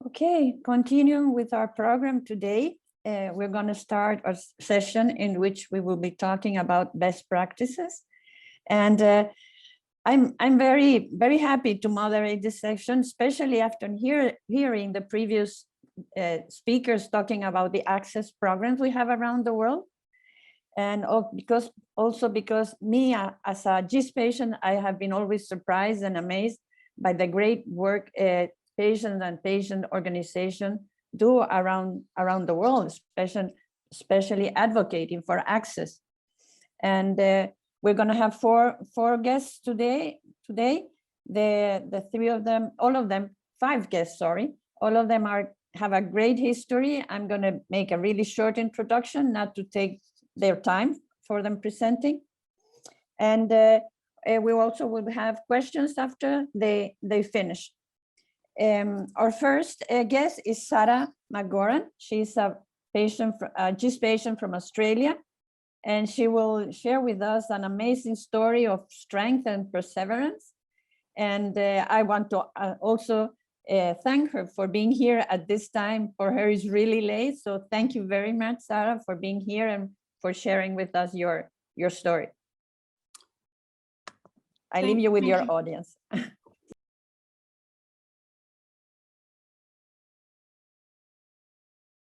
Okay, continuing with our program today, we're going to start a session in which we will be talking about best practices. And I'm very happy to moderate this section, especially after hearing the previous speakers talking about the access programs we have around the world. And because me as a GIST patient, I have been always surprised and amazed by the great work patients and patient organization do around the world, especially advocating for access. And we're going to have four guests today. The three of them, five guests, sorry. All of them have a great history. I'm going to make a really short introduction, not to take their time for them presenting. And we also will have questions after they finish. Our first guest is Sarah McGoran. She's a GIST patient from Australia, and she will share with us an amazing story of strength and perseverance. And I want to also thank her for being here at this time. For her, it's really late, so thank you very much, Sarah, for being here and for sharing with us your story. I leave you with your audience.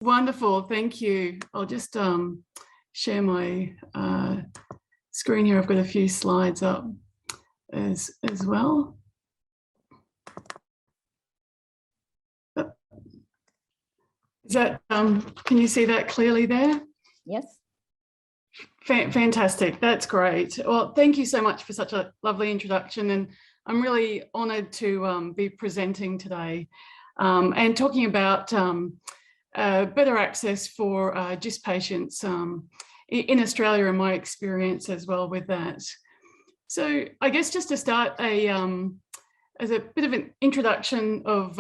Wonderful, thank you. I'll just share my screen here. I've got a few slides up as well. Is that, can you see that clearly there? Yes. Fantastic, that's great. Well, thank you so much for such a lovely introduction, and I'm really honoured to be presenting today and talking about better access for GIST patients in Australia and my experience as well with that. So I guess just to start as a bit of an introduction of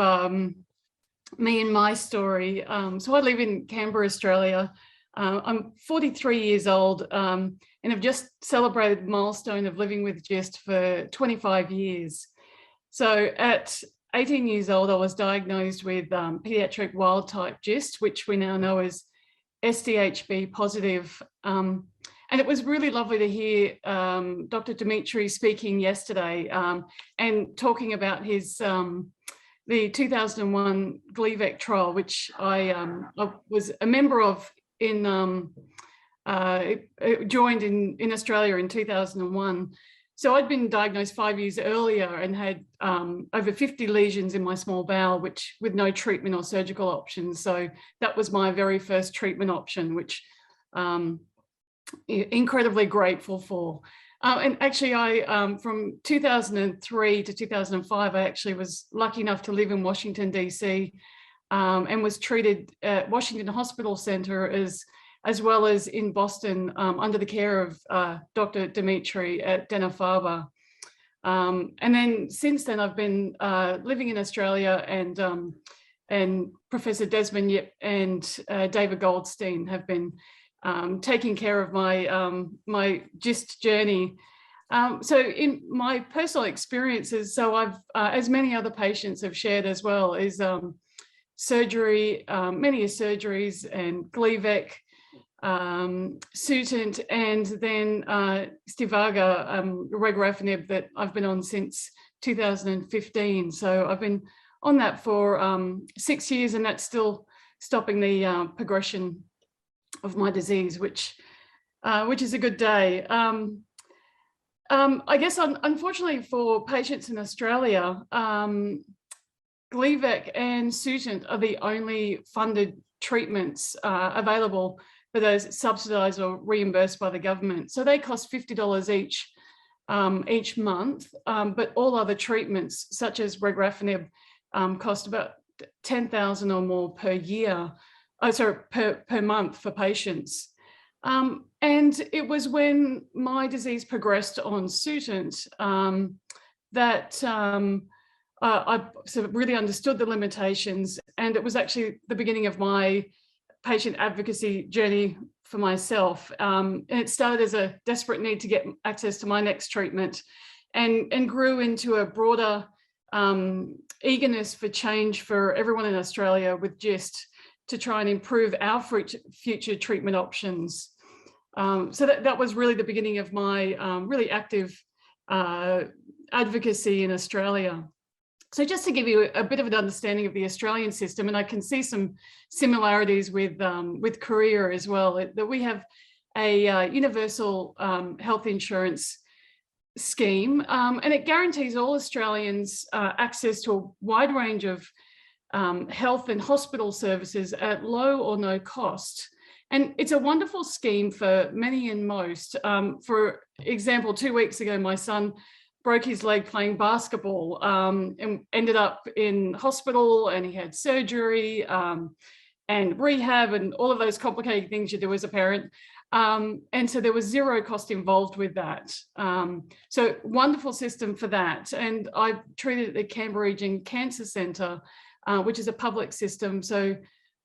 me and my story. So I live in Canberra, Australia. I'm 43 years old and have just celebrated the milestone of living with GIST for 25 years. So at 18 years old, I was diagnosed with pediatric wild-type GIST, which we now know as SDHB positive. And it was really lovely to hear Dr. Dimitri speaking yesterday and talking about his the 2001 Gleevec trial, which I was a member of joined in Australia in 2001. So I'd been diagnosed 5 years earlier and had over 50 lesions in my small bowel, which with no treatment or surgical options. So that was my very first treatment option, which incredibly grateful for. And actually I, from 2003 to 2005, I actually was lucky enough to live in Washington, DC, and was treated at Washington Hospital Center as well as in Boston under the care of Dr. Dimitri at Dana-Farber. And then since then, I've been living in Australia, and Professor Desmond Yip and David Goldstein have been taking care of my my GIST journey. So in my personal experiences, so I've, as many other patients have shared as well, is surgery, many surgeries and Gleevec, Sutent, and then Stivarga, regorafenib, that I've been on since 2015. So I've been on that for 6 years, and that's still stopping the progression of my disease, which is a good day. I guess unfortunately for patients in Australia, Gleevec and Sutent are the only funded treatments available for those subsidised or reimbursed by the government. So they cost $50 each month, but all other treatments such as regorafenib cost about $10,000 or more per year, per month for patients. And it was when my disease progressed on Sutent that I sort of really understood the limitations, and it was actually the beginning of my patient advocacy journey for myself. And it started as a desperate need to get access to my next treatment, and grew into a broader eagerness for change for everyone in Australia with GIST to try and improve our future treatment options. So that was really the beginning of my really active advocacy in Australia. So just to give you a bit of an understanding of the Australian system, and I can see some similarities with Korea as well, that we have a universal health insurance scheme, and it guarantees all Australians access to a wide range of health and hospital services at low or no cost. And it's a wonderful scheme for many and most. For example, 2 weeks ago, my son broke his leg playing basketball and ended up in hospital, and he had surgery and rehab and all of those complicated things you do as a parent. And so there was zero cost involved with that. So wonderful system for that. And I treated at the Canberra Region Cancer Centre, which is a public system. So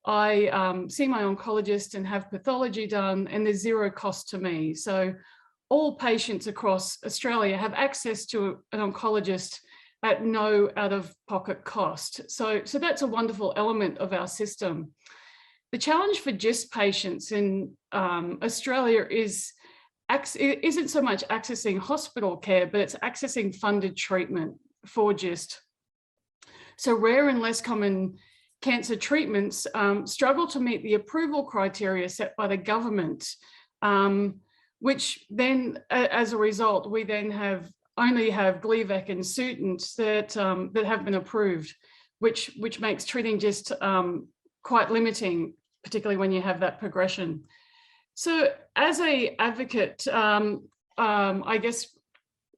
I see my oncologist and have pathology done, and there's zero cost to me. So all patients across Australia have access to an oncologist at no out-of-pocket cost. So that's a wonderful element of our system. The challenge for GIST patients in Australia isn't so much accessing hospital care, but it's accessing funded treatment for GIST. So rare and less common cancer treatments struggle to meet the approval criteria set by the government, which then, as a result, we then only have Gleevec and Sutent that have been approved, which makes treating GIST quite limiting, particularly when you have that progression. So as an advocate, I guess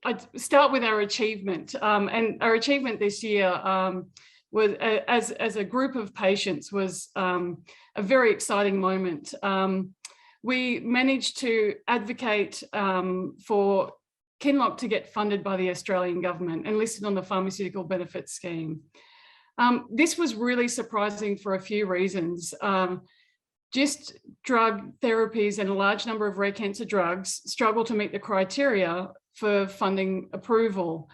I'd start with our achievement. And our achievement this year was, as a group of patients, was a very exciting moment. We managed to advocate for Kinloch to get funded by the Australian government and listed on the Pharmaceutical Benefits Scheme. This was really surprising for a few reasons. GIST drug therapies and a large number of rare cancer drugs struggle to meet the criteria for funding approval.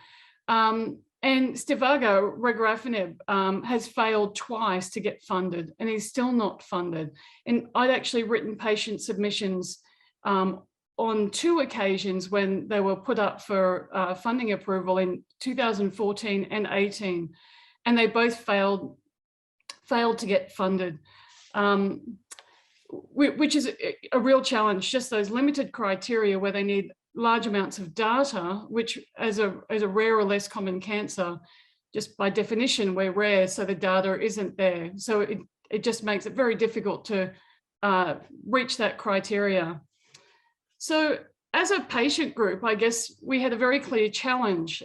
And Stivarga, regorafenib, has failed twice to get funded and is still not funded. And I'd actually written patient submissions on 2 occasions when they were put up for funding approval in 2014 and 18, and they both failed to get funded, which is a real challenge. Just those limited criteria where they need large amounts of data, which as a rare or less common cancer, just by definition, we're rare, so the data isn't there. So it just makes it very difficult to reach that criteria. So as a patient group, I guess we had a very clear challenge.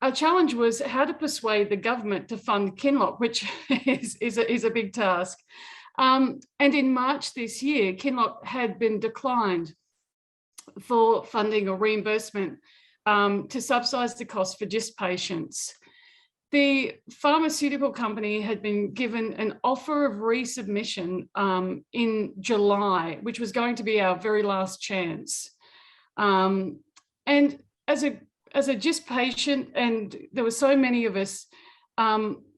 Our challenge was how to persuade the government to fund Kinloch, which is a big task. And in March this year, Kinloch had been declined for funding or reimbursement to subsidise the cost for GIST patients. The pharmaceutical company had been given an offer of resubmission in July, which was going to be our very last chance. And as a GIST patient, and there were so many of us,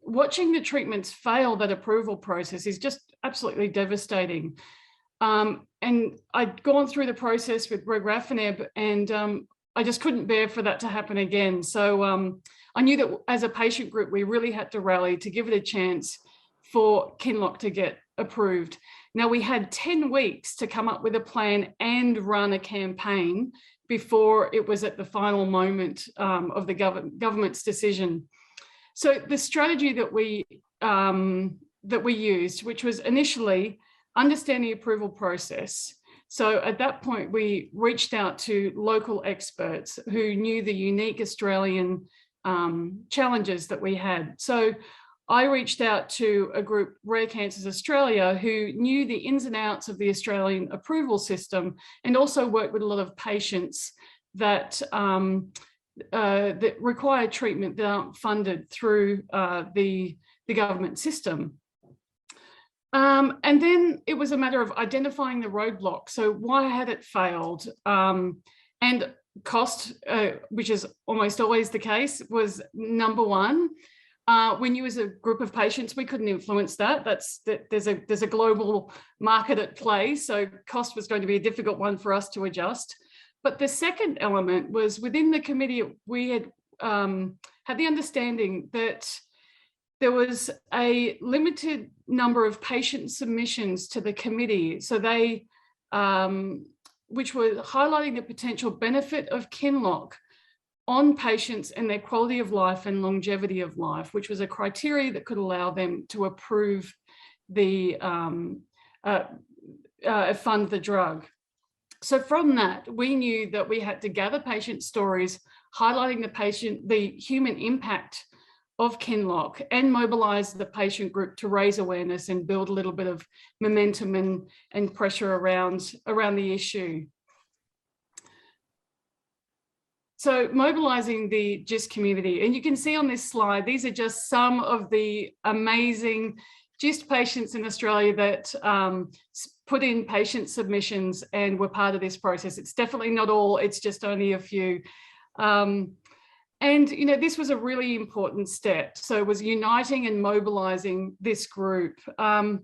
watching the treatments fail that approval process is just absolutely devastating. And I'd gone through the process with regorafenib, and I just couldn't bear for that to happen again. So I knew that as a patient group, we really had to rally to give it a chance for Kinloch to get approved. Now, we had 10 weeks to come up with a plan and run a campaign before it was at the final moment of the government's decision. So the strategy that we used, which was initially understand the approval process. So at that point, we reached out to local experts who knew the unique Australian challenges that we had. So I reached out to a group, Rare Cancers Australia, who knew the ins and outs of the Australian approval system and also worked with a lot of patients that require treatment that aren't funded through the government system. And then it was a matter of identifying the roadblock. So why had it failed? And cost, which is almost always the case, was number one. We knew as a group of patients, we couldn't influence that. There's a global market at play, so cost was going to be a difficult one for us to adjust. But the second element was within the committee, we had had the understanding that there was a limited number of patient submissions to the committee. So they, which were highlighting the potential benefit of QINLOCK on patients and their quality of life and longevity of life, which was a criteria that could allow them to approve the fund the drug. So from that, we knew that we had to gather patient stories, highlighting the human impact of QINLOCK, and mobilize the patient group to raise awareness and build a little bit of momentum and pressure around the issue. So mobilizing the GIST community, and you can see on this slide, these are just some of the amazing GIST patients in Australia that put in patient submissions and were part of this process. It's definitely not all, it's just only a few. And, you know, this was a really important step. So it was uniting and mobilizing this group. And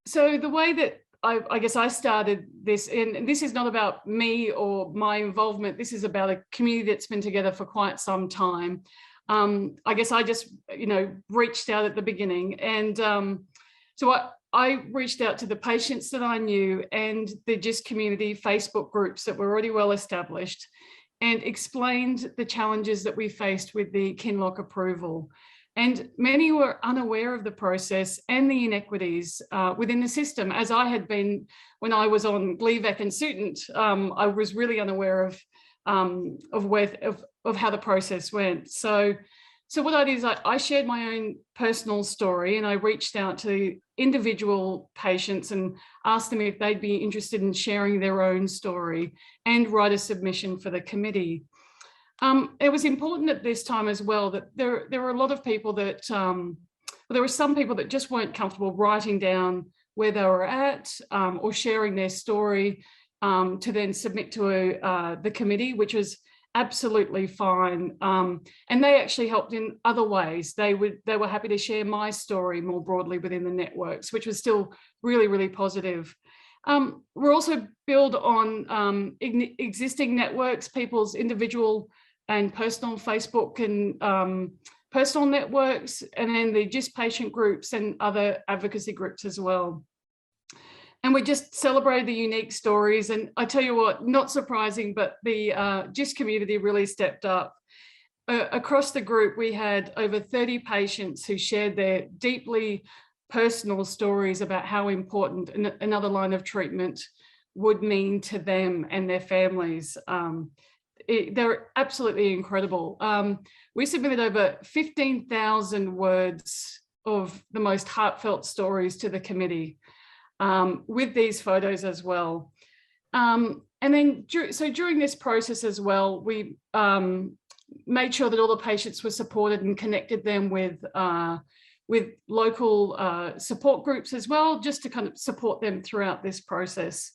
so the way that I guess I started this, and this is not about me or my involvement, this is about a community that's been together for quite some time. I guess I just, you know, reached out at the beginning. And so I reached out to the patients that I knew and the GIST community Facebook groups that were already well established, and explained the challenges that we faced with the QINLOCK approval. And many were unaware of the process and the inequities within the system, as I had been when I was on Gleevec and Sutent. I was really unaware of how the process went. So what I did is I shared my own personal story, and I reached out to individual patients and asked them if they'd be interested in sharing their own story and write a submission for the committee. It was important at this time as well that there were a lot of people that, there were some people that just weren't comfortable writing down where they were at or sharing their story to then submit to the committee, which was absolutely fine. And they actually helped in other ways. They were happy to share my story more broadly within the networks, which was still really, really positive. We're also built on existing networks, people's individual and personal Facebook and personal networks, and then the GIST patient groups and other advocacy groups as well. And we just celebrated the unique stories. And I tell you what, not surprising, but the GIST community really stepped up. Across the group, we had over 30 patients who shared their deeply personal stories about how important another line of treatment would mean to them and their families. They're absolutely incredible. We submitted over 15,000 words of the most heartfelt stories to the committee with these photos as well. And then, so during this process as well, we made sure that all the patients were supported and connected them with local support groups as well, just to kind of support them throughout this process.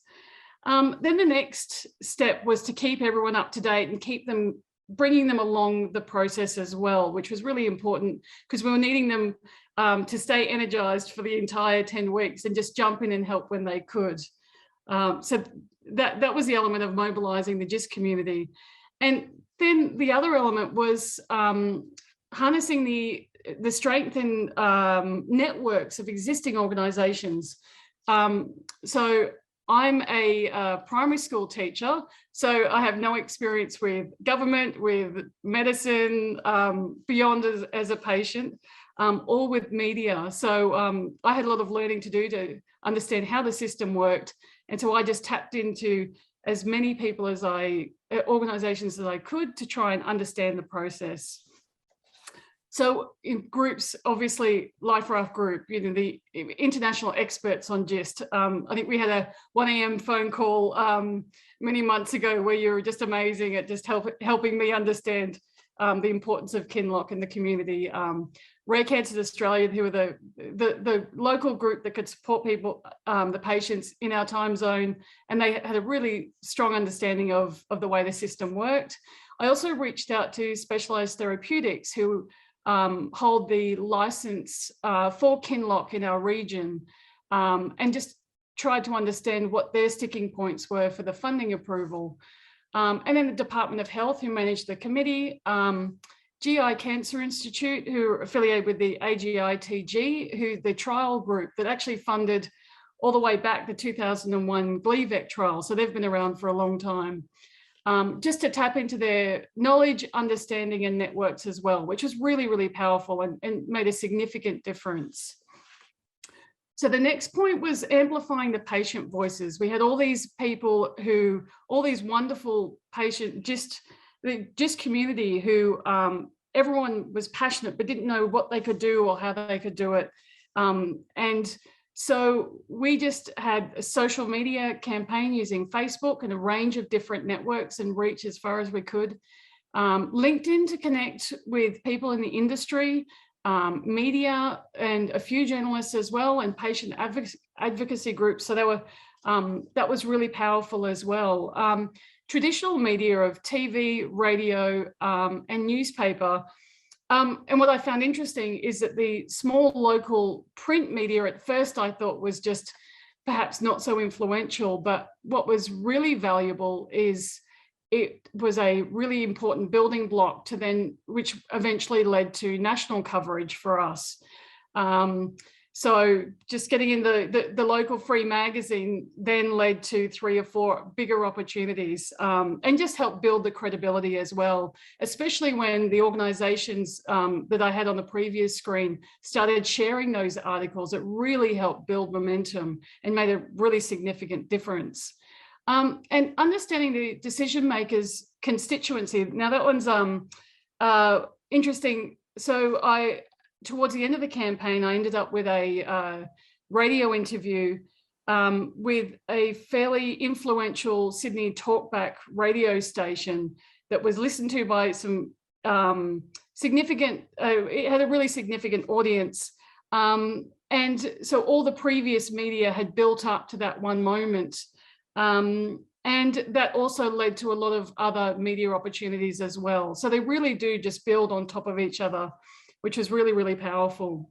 Then the next step was to keep everyone up to date and keep them, bringing them along the process as well, which was really important because we were needing them to stay energized for the entire 10 weeks and just jump in and help when they could. So that was the element of mobilizing the GIST community. And then the other element was harnessing the strength and networks of existing organizations. So I'm a primary school teacher, so I have no experience with government, with medicine, beyond as a patient, or with media. So I had a lot of learning to do to understand how the system worked. And so I just tapped into as many people as organizations as I could to try and understand the process. So in groups, obviously, Life Raft Group, you know, the international experts on GIST. I think we had a 1 a.m. phone call many months ago where you were just amazing at just helping me understand the importance of Kinloch in the community. Rare Cancers Australia, who are the local group that could support people, the patients in our time zone, and they had a really strong understanding of the way the system worked. I also reached out to Specialized Therapeutics, who hold the license for Kinloch in our region, and just tried to understand what their sticking points were for the funding approval. And then the Department of Health, who managed the committee, GI Cancer Institute, who are affiliated with the AGITG, who the trial group that actually funded all the way back the 2001 Gleevec trial. So they've been around for a long time. Just to tap into their knowledge, understanding, and networks as well, which was really, really powerful and made a significant difference. So the next point was amplifying the patient voices. We had all these people who, all these wonderful patient, just community who everyone was passionate but didn't know what they could do or how they could do it. And so we just had a social media campaign using Facebook and a range of different networks and reach as far as we could. LinkedIn to connect with people in the industry, media, and a few journalists as well, and patient advocacy groups. So they were, that was really powerful as well. Traditional media of TV, radio, and newspaper. And what I found interesting is that the small local print media at first I thought was just perhaps not so influential, but what was really valuable is it was a really important building block to then, which eventually led to national coverage for us. So just getting in the local free magazine then led to 3 or 4 bigger opportunities, and just helped build the credibility as well, especially when the organizations that I had on the previous screen started sharing those articles. It really helped build momentum and made a really significant difference. And understanding the decision makers' constituency. Now that one's interesting. So towards the end of the campaign, I ended up with a radio interview with a fairly influential Sydney talkback radio station that was listened to by some significant, it had a really significant audience. And so all the previous media had built up to that one moment. And that also led to a lot of other media opportunities as well. So they really do just build on top of each other, which is really, really powerful.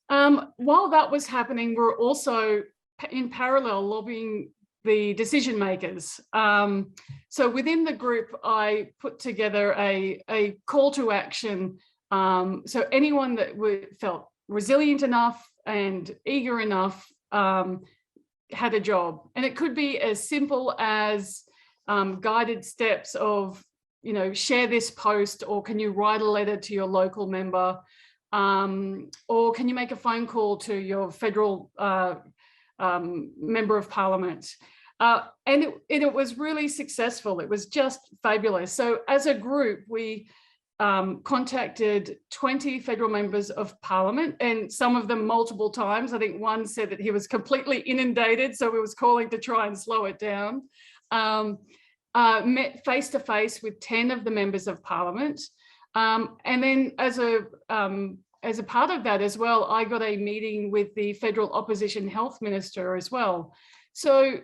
While that was happening, we're also in parallel lobbying the decision makers. So within the group, I put together a call to action. So anyone that felt resilient enough and eager enough had a job. And it could be as simple as guided steps of, you know, share this post, or can you write a letter to your local member, or can you make a phone call to your federal member of parliament? And it was really successful. It was just fabulous. So as a group, we contacted 20 federal members of parliament, and some of them multiple times. I think one said that he was completely inundated, so we was calling to try and slow it down. Met face to face with 10 of the members of parliament. And then as a part of that as well, I got a meeting with the federal opposition health minister as well. So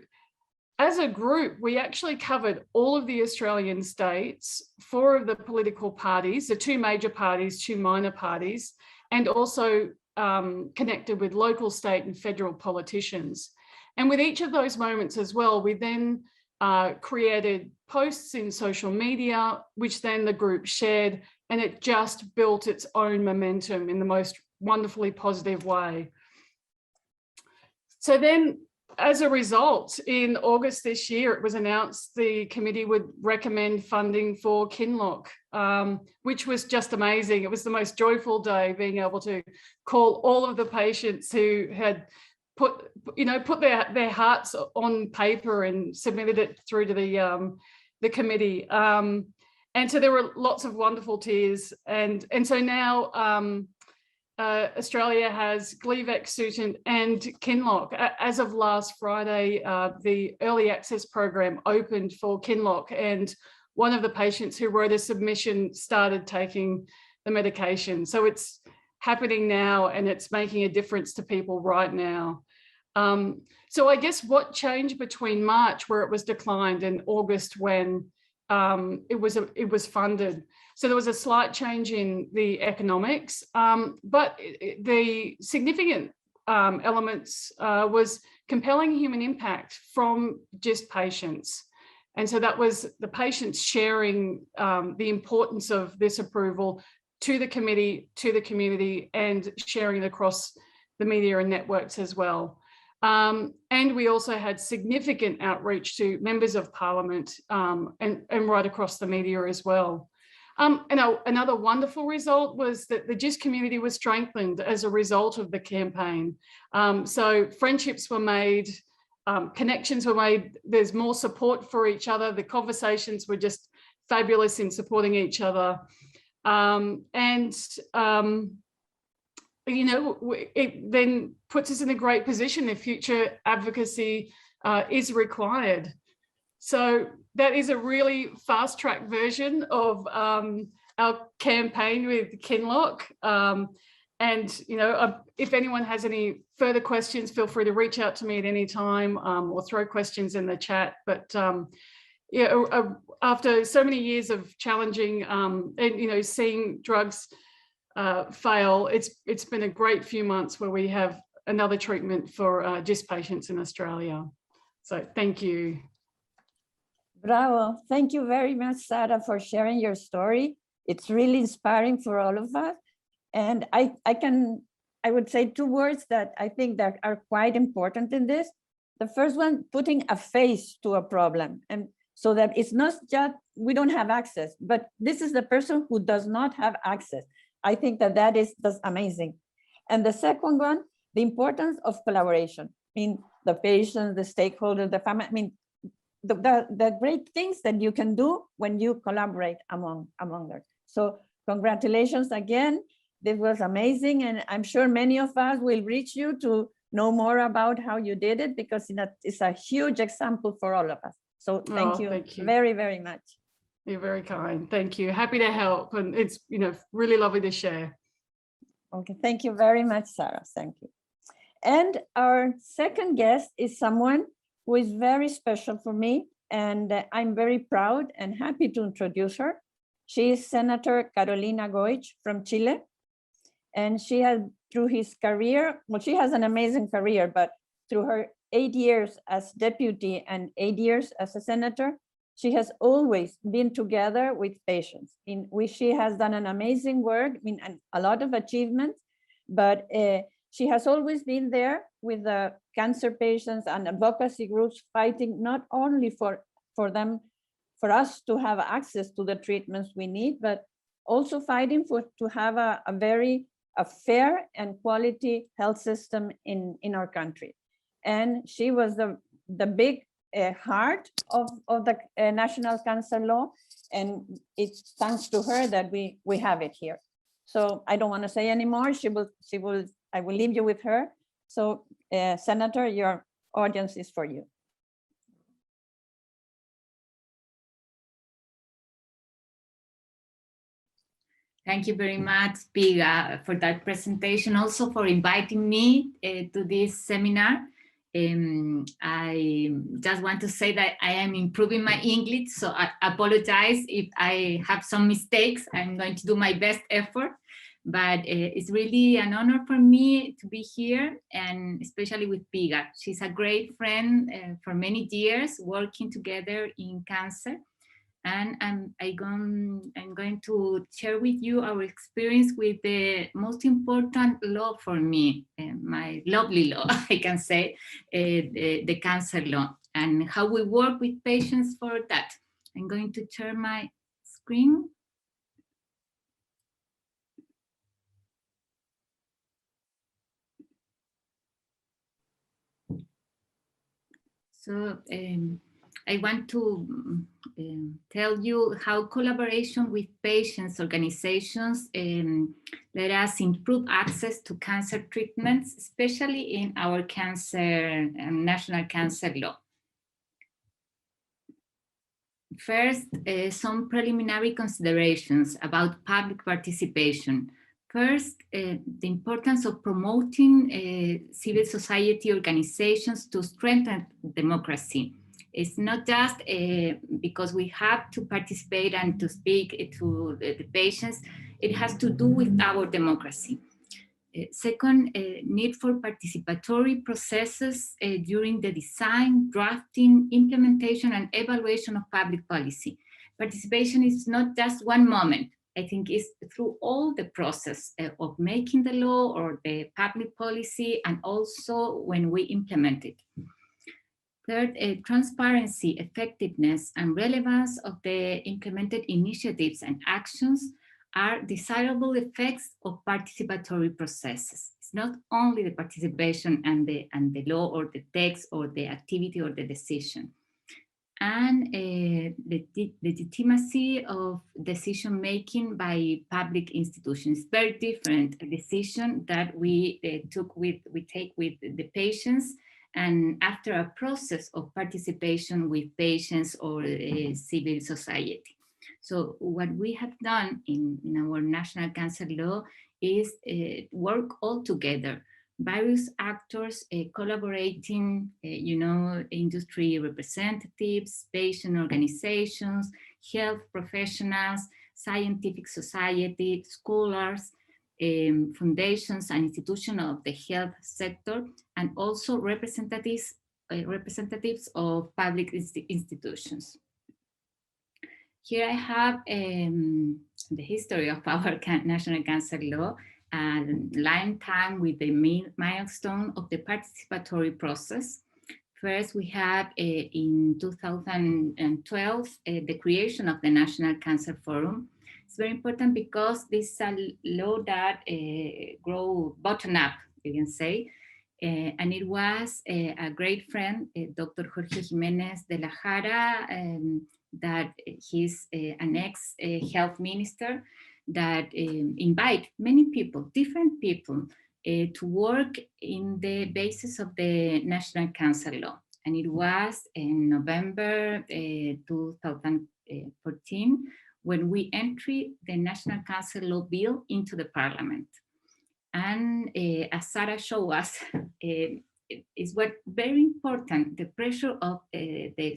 as a group, we actually covered all of the Australian states, 4 of the political parties, the 2 major parties, 2 minor parties, and also connected with local, state and federal politicians. And with each of those moments as well, we then created posts in social media, which then the group shared, and it just built its own momentum in the most wonderfully positive way. So then, as a result, in August this year, it was announced the committee would recommend funding for Kinloch, which was just amazing. It was the most joyful day, being able to call all of the patients who had put their hearts on paper and submitted it through to the committee. And so there were lots of wonderful tears. And so now Australia has Gleevec, Sutent and Kinloch. As of last Friday, the early access program opened for Kinloch, and one of the patients who wrote a submission started taking the medication. So it's happening now, and it's making a difference to people right now. So I guess what changed between March, where it was declined, and August, when it was funded. So there was a slight change in the economics, but the significant elements was compelling human impact from GIST patients. And so that was the patients sharing the importance of this approval to the committee, to the community, and sharing it across the media and networks as well. And we also had significant outreach to members of parliament and right across the media as well. Another wonderful result was that the GIST community was strengthened as a result of the campaign. So friendships were made, connections were made, there's more support for each other. The conversations were just fabulous in supporting each other. You know, it then puts us in a great position if future advocacy is required. So that is a really fast-track version of our campaign with Kinloch. And, you know, if anyone has any further questions, feel free to reach out to me at any time or throw questions in the chat. But yeah, after so many years of challenging and, you know, seeing drugs fail, it's been a great few months where we have another treatment for GIST patients in Australia. So thank you. Bravo. Thank you very much, Sarah, for sharing your story. It's really inspiring for all of us. And I would say two words that I think that are quite important in this. The first one, putting a face to a problem. And so that it's not just, we don't have access, but this is the person who does not have access. I think that's amazing. And the second one, the importance of collaboration. I mean, the patients, the stakeholders, the family, I mean, the great things that you can do when you collaborate among them. So congratulations again. This was amazing. And I'm sure many of us will reach you to know more about how you did it, because it's a huge example for all of us. So thank you very, very much. You're very kind. Thank you. Happy to help. And it's, you know, really lovely to share. Okay. Thank you very much, Sarah. Thank you. And our second guest is someone who is very special for me, and I'm very proud and happy to introduce her. She is Senator Carolina Goich from Chile, and she has, through his career, well, she has an amazing career, but through her 8 years as deputy and 8 years as a senator, she has always been together with patients, in which she has done an amazing work, I mean, a lot of achievements, but she has always been there with the cancer patients and advocacy groups, fighting not only for us to have access to the treatments we need, but also fighting to have a fair and quality health system in our country. And she was the big heart of the national cancer law, and it's thanks to her that we have it here. So I don't want to say anymore. I will leave you with her. So Senator, your audience is for you. Thank you very much, Piga, for that presentation, also for inviting me to this seminar. I just want to say that I am improving my English, so I apologize if I have some mistakes. I'm going to do my best effort, but it's really an honor for me to be here, and especially with Piga. She's a great friend for many years, working together in cancer. And I'm going to share with you our experience with the most important law for me, my lovely law, I can say, the cancer law, and how we work with patients for that. I'm going to share my screen. So I want to tell you how collaboration with patients organizations let us improve access to cancer treatments, especially in our national cancer law. First, some preliminary considerations about public participation. First, the importance of promoting civil society organizations to strengthen democracy. It's not just because we have to participate and to speak to the patients, it has to do with our democracy. Second, need for participatory processes during the design, drafting, implementation, and evaluation of public policy. Participation is not just one moment. I think it's through all the process of making the law or the public policy, and also when we implement it. Third, transparency, effectiveness, and relevance of the implemented initiatives and actions are desirable effects of participatory processes. It's not only the participation and the law or the text or the activity or the decision. And the legitimacy of decision-making by public institutions. Very different decision that we take with the patients, and after a process of participation with patients or civil society. So what we have done in our national cancer law is work all together, various actors collaborating, industry representatives, patient organizations, health professionals, scientific society, scholars, foundations and institutions of the health sector, and also representatives of public institutions. Here I have the history of our national cancer law, and line time with the main milestone of the participatory process. First, we have in 2012, the creation of the National Cancer Forum. It's very important because this is a law that grow bottom up, you can say. And it was a great friend, Dr. Jorge Jimenez de la Jara, that he's an ex-health minister, that invite many people, different people, to work in the basis of the National Cancer Law. And it was in November 2014 when we entered the National Cancer Law bill into the parliament. And as Sarah showed us, is what very important, the pressure of the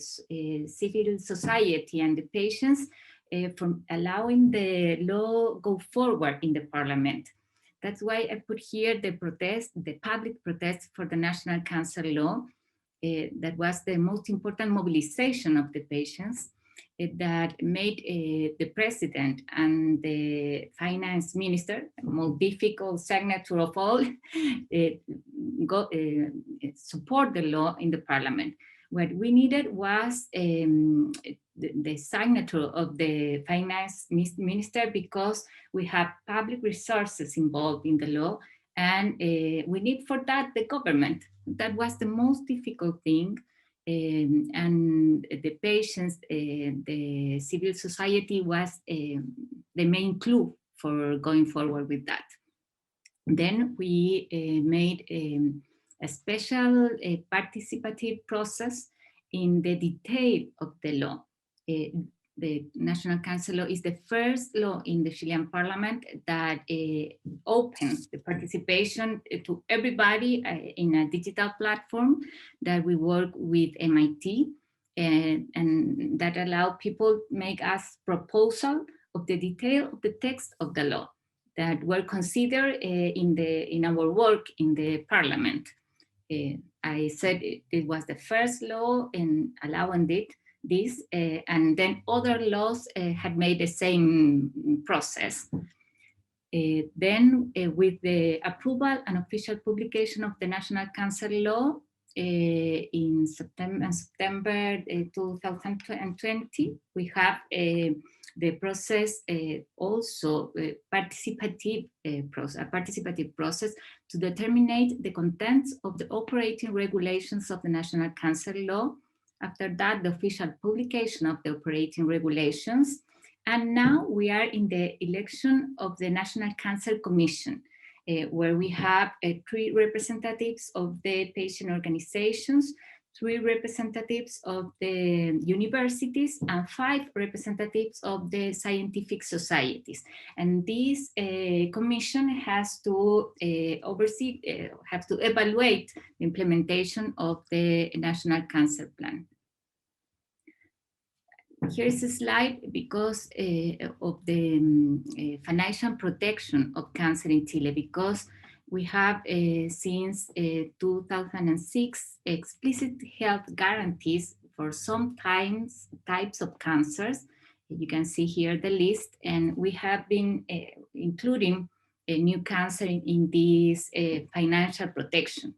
civil society and the patients from allowing the law go forward in the parliament. That's why I put here the protest, the public protest for the National Cancer Law. That was the most important mobilization of the patients that made the president and the finance minister, most difficult signature of all, support the law in the parliament. What we needed was the signature of the finance minister, because we have public resources involved in the law, and we need for that the government. That was the most difficult thing. And the patients, the civil society was the main clue for going forward with that. Then we made a special participative process in the detail of the law. The National Cancer Law is the first law in the Chilean parliament that opens the participation to everybody in a digital platform that we work with MIT, and that allow people make us proposal of the detail of the text of the law that were considered in our work in the parliament. I said it was the first law in allowing this, and then other laws had made the same process. Then with the approval and official publication of the National Cancer Law in September 2020, we have the process also a participative process to determine the contents of the operating regulations of the National Cancer Law. After that, the official publication of the operating regulations. And now we are in the election of the National Cancer Commission, where we have 3 representatives of the patient organizations 3 representatives of the universities, and 5 representatives of the scientific societies. And this commission has to oversee, have to evaluate the implementation of the National Cancer Plan. Here's a slide because of the financial protection of cancer in Chile, because we have since 2006 explicit health guarantees for some types of cancers. You can see here the list, and we have been including a new cancer in this financial protection.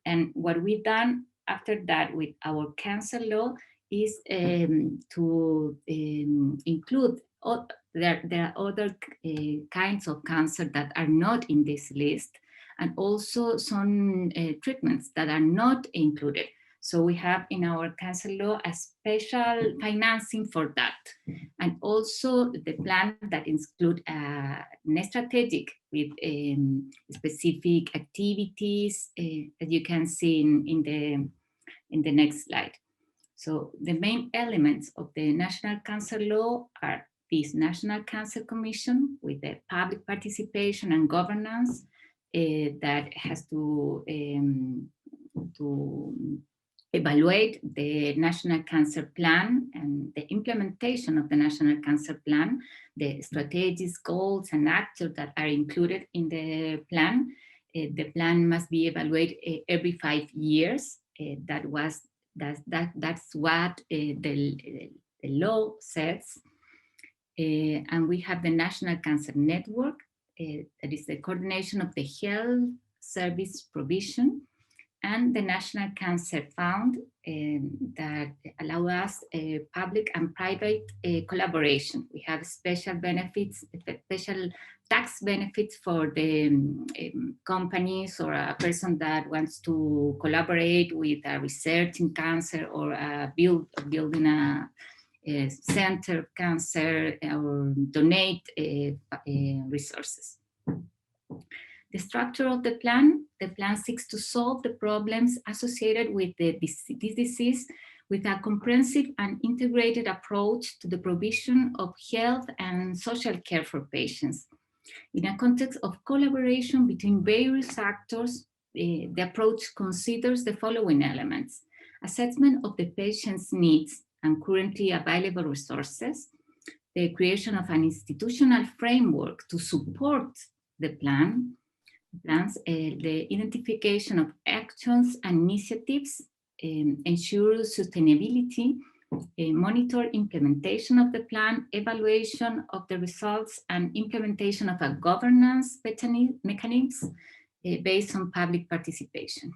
And what we've done after that with our cancer law is to include there are other kinds of cancer that are not in this list, and also some treatments that are not included. So we have in our cancer law a special financing for that. And also the plan that include a strategic with specific activities that you can see in the next slide. So the main elements of the National Cancer Law are this National Cancer Commission with the public participation and governance that has to evaluate the National Cancer Plan and the implementation of the National Cancer Plan, the strategies, goals, and actions that are included in the plan. The plan must be evaluated every 5 years. That's what the law says. And we have the National Cancer Network, that is the coordination of the health service provision, and the National Cancer Fund that allow us public and private collaboration. We have special benefits, special tax benefits for the companies or a person that wants to collaborate with a research in cancer or building a center of cancer or donate resources. The structure of the plan seeks to solve the problems associated with this disease with a comprehensive and integrated approach to the provision of health and social care for patients. In a context of collaboration between various actors, the approach considers the following elements: assessment of the patient's needs and currently available resources, the creation of an institutional framework to support the plans, the identification of actions and initiatives, ensure sustainability, monitor implementation of the plan, evaluation of the results, and implementation of a governance mechanism based on public participation.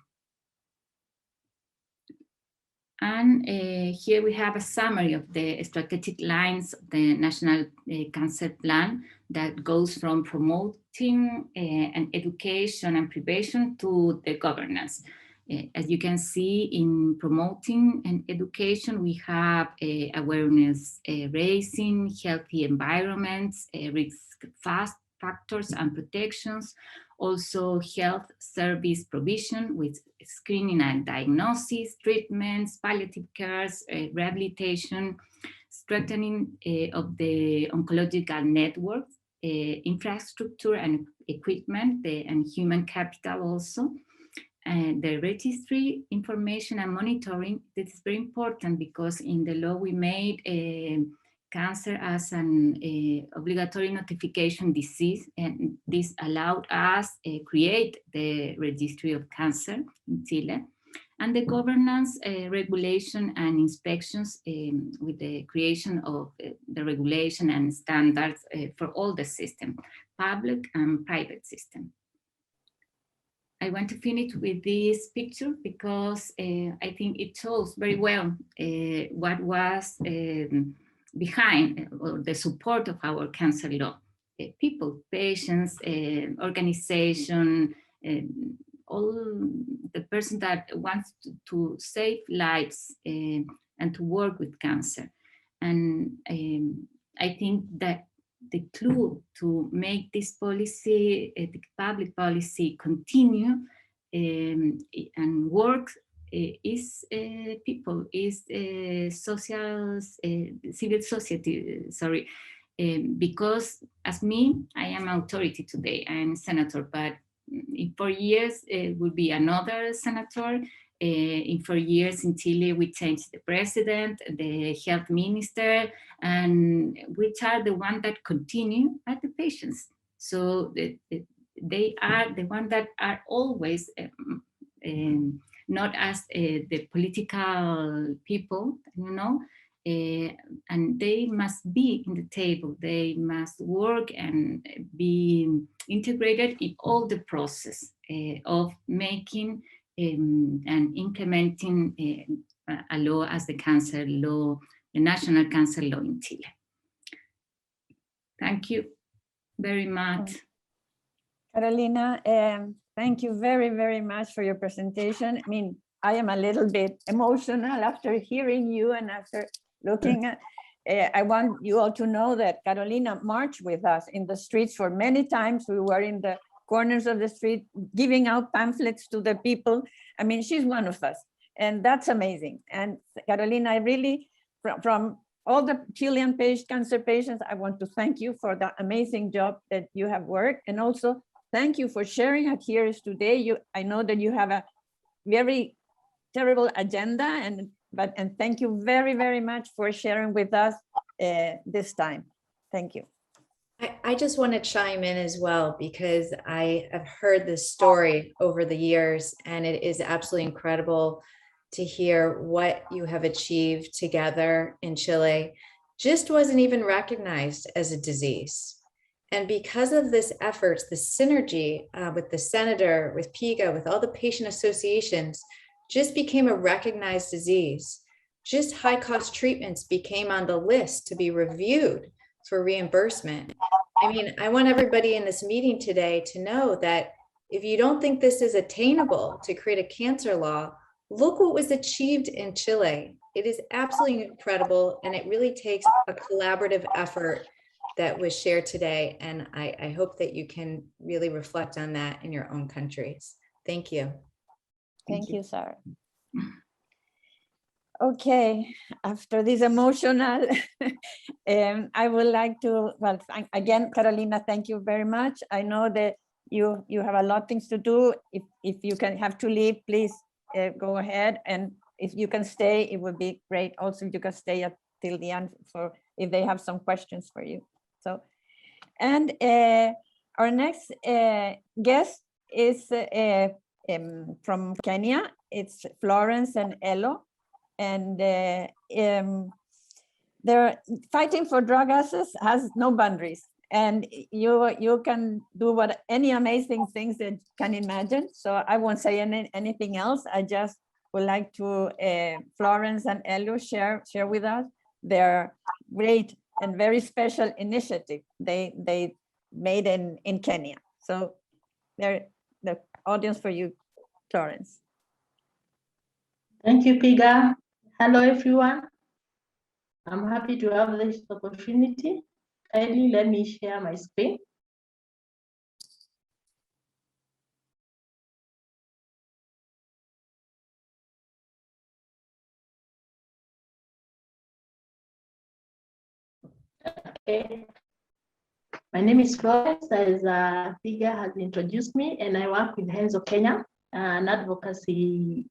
And here we have a summary of the strategic lines of the National Cancer Plan that goes from promoting and education and prevention to the governance. As you can see, in promoting and education, we have awareness raising, healthy environments, risk factors and protections, also health service provision with screening and diagnosis, treatments, palliative cares, rehabilitation, strengthening of the oncological network, infrastructure and equipment, and human capital also. And the registry information and monitoring, this is very important because in the law we made cancer as an obligatory notification disease, and this allowed us create the registry of cancer in Chile, and the governance, regulation and inspections with the creation of the regulation and standards for all the system, public and private system. I want to finish with this picture because I think it shows very well what was behind the support of our cancer law. People, patients, organization, all the person that wants to save lives and to work with cancer. And I think that the clue to make this policy, the public policy, continue and work is people, is civil society, sorry. Because as me, I am authority today, I am senator, but in 4 years, it will be another senator. In 4 years in Chile, we changed the president, the health minister, and which are the ones that continue are the patients. So they are the ones that are always not as the political people, you know, and they must be in the table. They must work and be integrated in all the process of making and implementing a law as the cancer law, the national cancer law in Chile. Thank you very much. Carolina, thank you very, very much for your presentation. I mean, I am a little bit emotional after hearing you and after looking at, I want you all to know that Carolina marched with us in the streets for many times. We were in the corners of the street, giving out pamphlets to the people. I mean, she's one of us, and that's amazing. And Carolina, I really, from all the Chilean cancer patients, I want to thank you for the amazing job that you have worked, and also thank you for sharing here today. I know that you have a very terrible agenda, and thank you very, very much for sharing with us this time. Thank you. I just want to chime in as well, because I have heard this story over the years, and it is absolutely incredible to hear what you have achieved together in Chile. Just wasn't even recognized as a disease. And because of this efforts, the synergy with the senator, with PIGA, with all the patient associations, just became a recognized disease. Just high-cost treatments became on the list to be reviewed for reimbursement. I mean, I want everybody in this meeting today to know that if you don't think this is attainable to create a cancer law, look what was achieved in Chile. It is absolutely incredible, and it really takes a collaborative effort that was shared today. And I hope that you can really reflect on that in your own countries. Thank you. Thank you, Sarah. Okay, after this emotional, I would like to, well, again, Carolina, thank you very much. I know that you have a lot of things to do. If you can have to leave, please go ahead. And if you can stay, it would be great. Also, you can stay till the end for if they have some questions for you. So, and our next guest is from Kenya. It's Florence and Elo. And they're fighting for drug access has no boundaries, and you can do any amazing things that you can imagine. So I won't say anything else. I just would like to Florence and Elo share with us their great and very special initiative they made in Kenya. So they're the audience for you, Florence. Thank you, Piga. Hello, everyone. I'm happy to have this opportunity. Kindly let me share my screen. Okay. My name is Florence, as Piga has introduced me, and I work with Hands of Kenya, an advocacy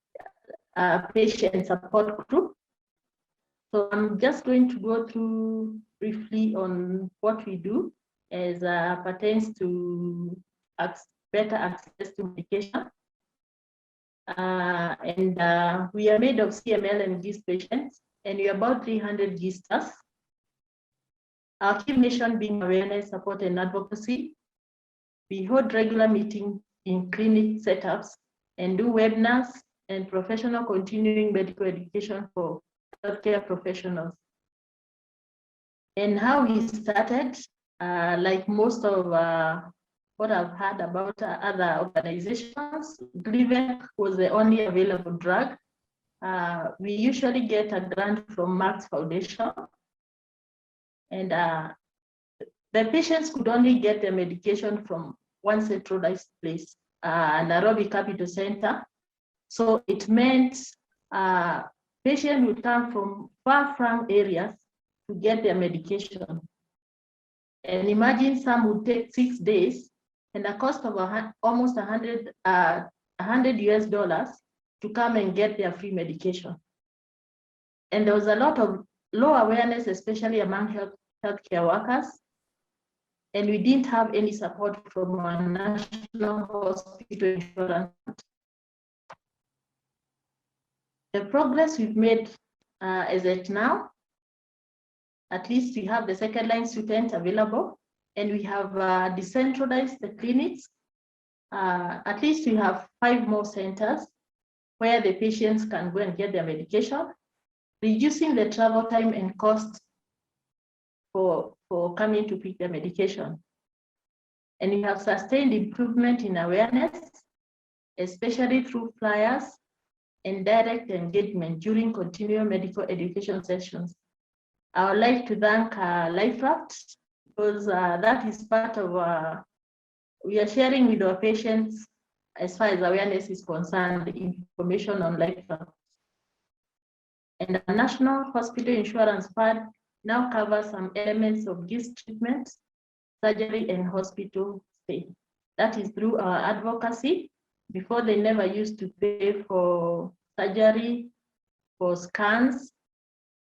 patient support group. So I'm just going to go through briefly on what we do as pertains to better access to medication. We are made of CML and GIST patients, and we are about 300 GISTers. Our key mission being awareness, support, and advocacy. We hold regular meetings in clinic setups and do webinars and professional continuing medical education for healthcare professionals. And how we started, like most of what I've heard about other organizations, Gleevec was the only available drug. We usually get a grant from Mark's Foundation, and the patients could only get the medication from one centralized place, Nairobi Capital Center. So it meant patients would come from far-flung areas to get their medication. And imagine some would take 6 days and a cost of almost $100 US to come and get their free medication. And there was a lot of low awareness, especially among healthcare workers. And we didn't have any support from our national hospital insurance. The progress we've made is that now, at least we have the second line student available, and we have decentralized the clinics. At least we have 5 more centers where the patients can go and get their medication, reducing the travel time and cost for coming to pick their medication. And we have sustained improvement in awareness, especially through flyers and direct engagement during continuing medical education sessions. I would like to thank LifeRaft because that is part of, we are sharing with our patients as far as awareness is concerned, information on LifeRaft. And the National Hospital Insurance Fund now covers some elements of GIST treatment, surgery, and hospital stay. That is through our advocacy. Before, they never used to pay for surgery, for scans.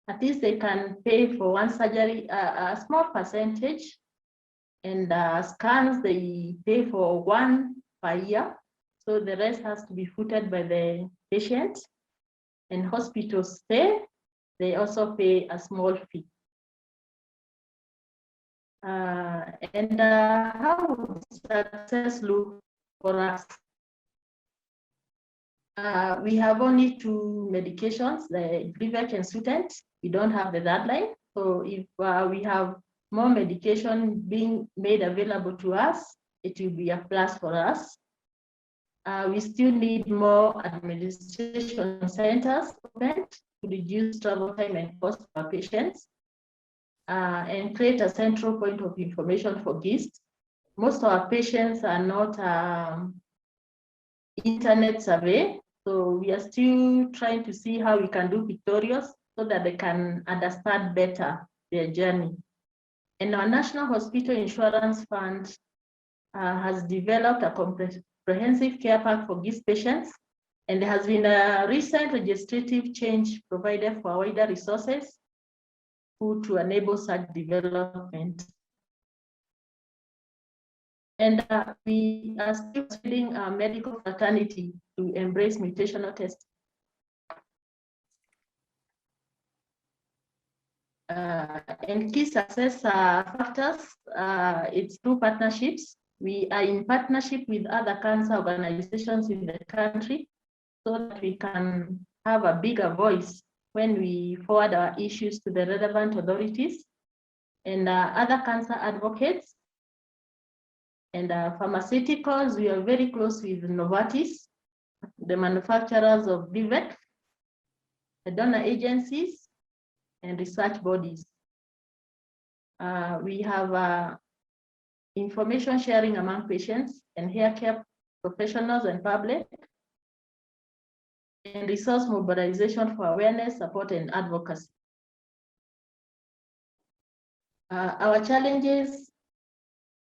At least they can pay for one surgery, a small percentage, and scans they pay for 1 per year. So the rest has to be footed by the patient. And hospital stay, they also pay a small fee. And how success look for us? We have only 2 medications, the Gleevec and Sutent. We don't have the third line. So if we have more medication being made available to us, it will be a plus for us. We still need more administration centers open to reduce travel time and cost for patients, and create a central point of information for GIST. Most of our patients are not internet survey, so we are still trying to see how we can do pictorials so that they can understand better their journey. And our National Hospital Insurance Fund has developed a comprehensive care pack for GIST patients, and there has been a recent legislative change provided for wider resources to enable such development. And we are still studying our medical fraternity to embrace mutational testing. And key success factors, it's through partnerships. We are in partnership with other cancer organizations in the country so that we can have a bigger voice when we forward our issues to the relevant authorities and other cancer advocates. And pharmaceuticals, we are very close with Novartis, the manufacturers of Gleevec, the donor agencies, and research bodies. We have information sharing among patients and healthcare professionals and public, and resource mobilization for awareness, support, and advocacy. Our challenges,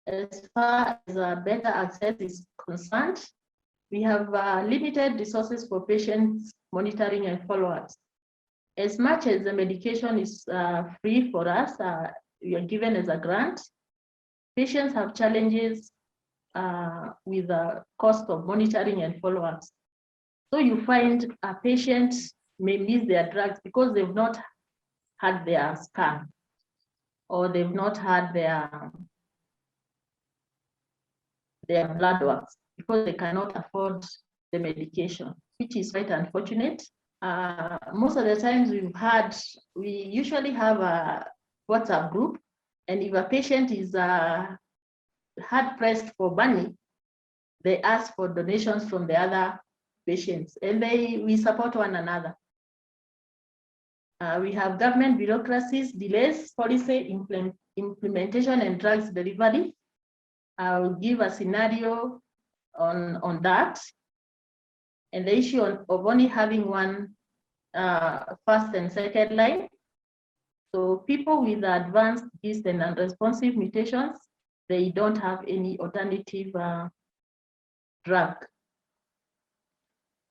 as far as better access is concerned, we have limited resources for patients monitoring and follow-ups. As much as the medication is free for us, we are given as a grant, patients have challenges with the cost of monitoring and follow-ups. So you find a patient may miss their drugs because they've not had their scan or they've not had their blood works because they cannot afford the medication, which is quite unfortunate. Most of the times we usually have a WhatsApp group, and if a patient is hard pressed for money, they ask for donations from the other patients, and we support one another. We have government bureaucracies, delays, policy implementation, and drugs delivery. I will give a scenario on that. and the issue of only having one first and second line. So people with advanced GIST and unresponsive mutations, they don't have any alternative drug.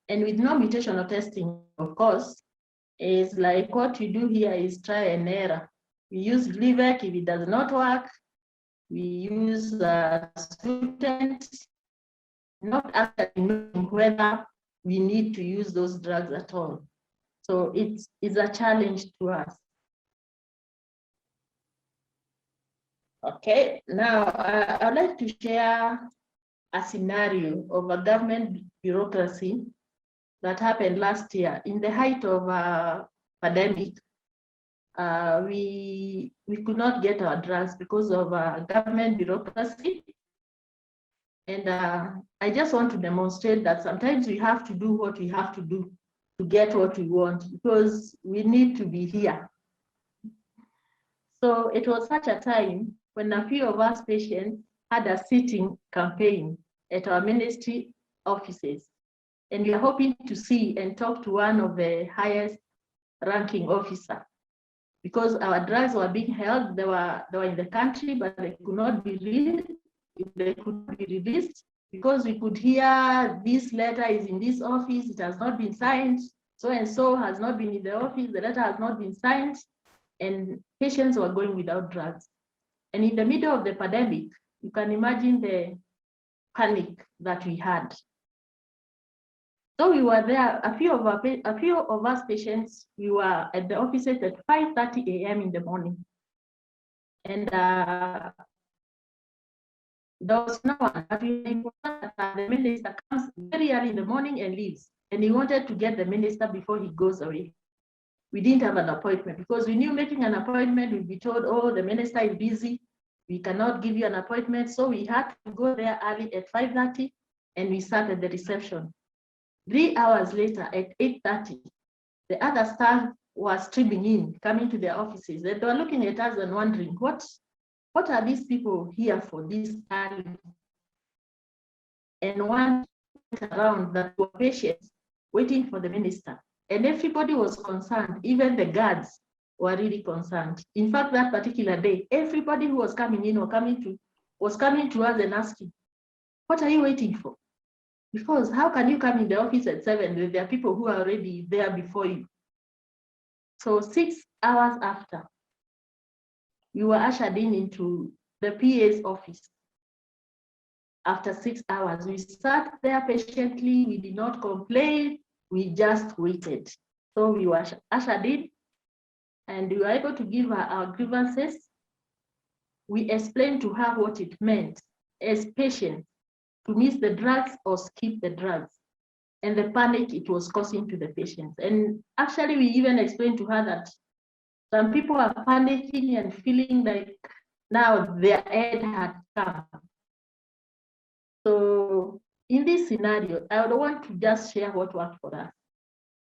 And with no mutational testing, of course, is like what we do here is try and error. We use Gleevec. If it does not work, we use Sutent, not after knowing whether we need to use those drugs at all. So it's a challenge to us. Okay, now I'd like to share a scenario of a government bureaucracy that happened last year in the height of a pandemic. We could not get our drugs because of government bureaucracy. And I just want to demonstrate that sometimes we have to do what we have to do to get what we want, because we need to be here. So it was such a time when a few of us patients had a sitting campaign at our ministry offices. And we are hoping to see and talk to one of the highest ranking officer, because our drugs were being held. They were in the country, but they could not be released. They could be released because we could hear this letter is in this office, it has not been signed, so and so has not been in the office, the letter has not been signed, and patients were going without drugs. And in the middle of the pandemic, you can imagine the panic that we had. So we were there, a few of us patients, we were at the offices at 5:30 a.m. in the morning. And there was no one, but the minister comes very early in the morning and leaves. And he wanted to get the minister before he goes away. We didn't have an appointment because we knew making an appointment, we'd be told, oh, the minister is busy, we cannot give you an appointment. So we had to go there early at 5:30 and we sat at the reception. 3 hours later at 8:30, the other staff was streaming in, coming to their offices. They were looking at us and wondering, what are these people here for this early? And one went around that were patients waiting for the minister. And everybody was concerned, even the guards were really concerned. In fact, that particular day, everybody who was coming in or was coming to us and asking, what are you waiting for? Because how can you come in the office at 7 when there are people who are already there before you? So 6 hours after, we were ushered into the PA's office. After 6 hours, we sat there patiently, we did not complain, we just waited. So we were ushered in and we were able to give her our grievances. We explained to her what it meant as patients to miss the drugs or skip the drugs, and the panic it was causing to the patients. And actually, we even explained to her that some people are panicking and feeling like now their end had come. So in this scenario, I would want to just share what worked for us.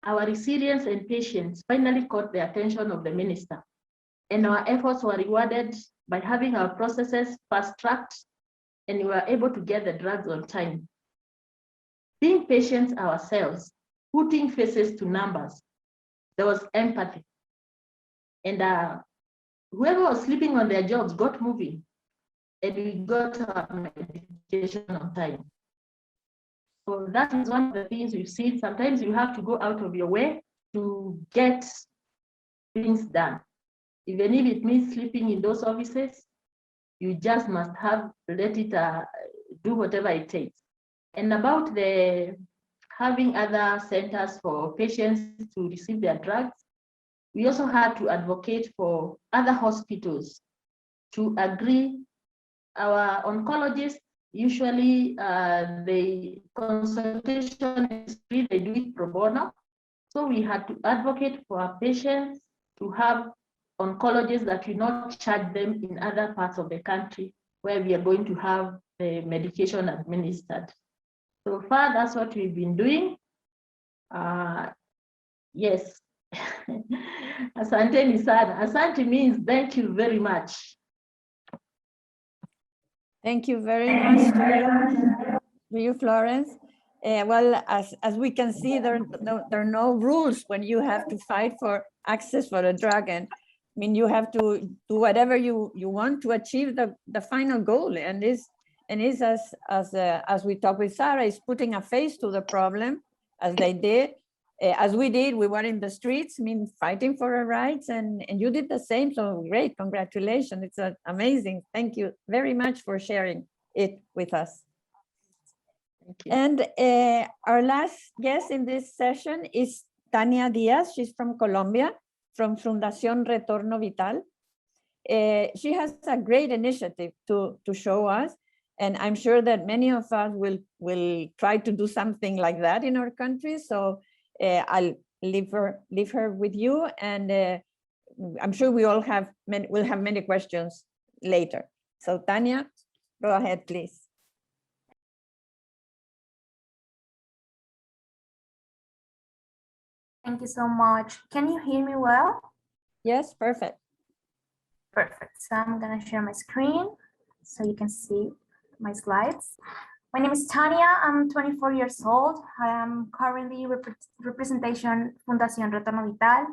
Our resilience and patience finally caught the attention of the minister, and our efforts were rewarded by having our processes fast-tracked, and we were able to get the drugs on time. Being patient ourselves, putting faces to numbers, there was empathy. And whoever was sleeping on their jobs got moving, and we got our medication on time. So that is one of the things we've seen. Sometimes you have to go out of your way to get things done. Even if it means sleeping in those offices, you just must let it do whatever it takes. And about the having other centers for patients to receive their drugs, we also had to advocate for other hospitals to agree. Our oncologists, usually the consultation is free, they do it pro bono. So we had to advocate for our patients to have oncologists that will not charge them in other parts of the country where we are going to have the medication administered. So far, that's what we've been doing. Yes. Asante ni sana. Asante means thank you very much. Thank you very much to you, Florence. well, as we can see, there are no rules when you have to fight for access for a drug. And I mean, you have to do whatever you want to achieve the final goal. And is as we talked with Sarah, is putting a face to the problem, as they did, as we did. We were in the streets, I mean, fighting for our rights, and you did the same. So great, congratulations! It's amazing. Thank you very much for sharing it with us. Thank you. And our last guest in this session is Tania Diaz. She's from Colombia, from Fundación Retorno Vital. She has a great initiative to show us, and I'm sure that many of us will try to do something like that in our country. So I'll leave her with you, and I'm sure we all will have many questions later. So Tania, go ahead, please. Thank you so much. Can you hear me well? Yes, perfect. Perfect. So I'm gonna share my screen so you can see my slides. My name is Tania. I'm 24 years old. I am currently representation Fundación Retorno Vital.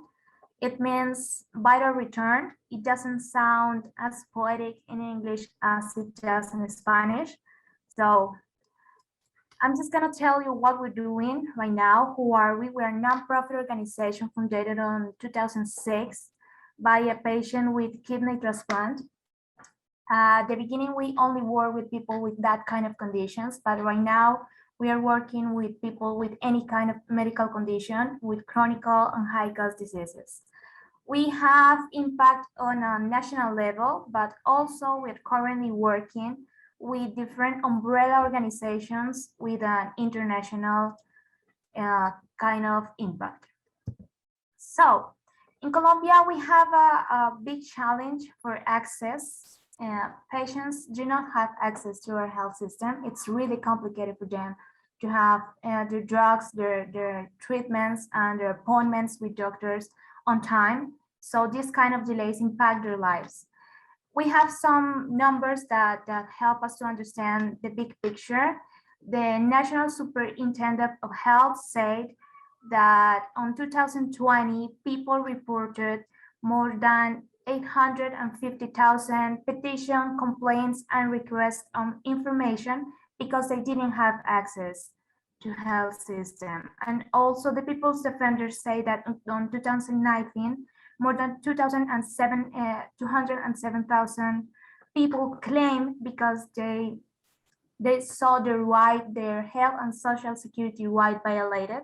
It means vital return. It doesn't sound as poetic in English as it does in Spanish. So I'm just gonna tell you what we're doing right now. Who are we? We're a nonprofit organization founded in 2006 by a patient with kidney transplant. At the beginning, we only work with people with that kind of conditions, but right now we are working with people with any kind of medical condition, with chronic and high-cost diseases. We have impact on a national level, but also we're currently working with different umbrella organizations with an international kind of impact. So in Colombia, we have a big challenge for access. Patients do not have access to our health system. It's really complicated for them to have their drugs, their treatments, and their appointments with doctors on time. So this kind of delays impact their lives. We have some numbers that help us to understand the big picture. The National Superintendent of Health said that on 2020, people reported more than 850,000 petition complaints and requests on information because they didn't have access to health system. And also the People's Defenders say that on 2019, more than 207,000 people claim because they saw their health and social security right violated.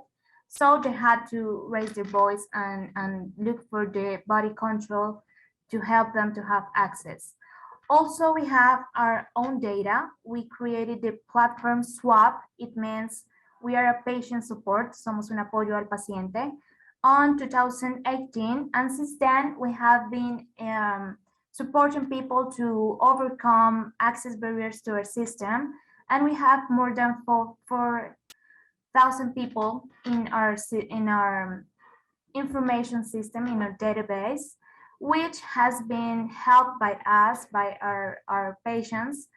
So they had to raise their voice and look for the body control to help them to have access. Also, we have our own data. We created the platform SWAP. It means we are a patient support, somos un apoyo al paciente, on 2018. And since then, we have been supporting people to overcome access barriers to our system. And we have more than 4,000 people in our information system, in our database, which has been helped by us, by our patients,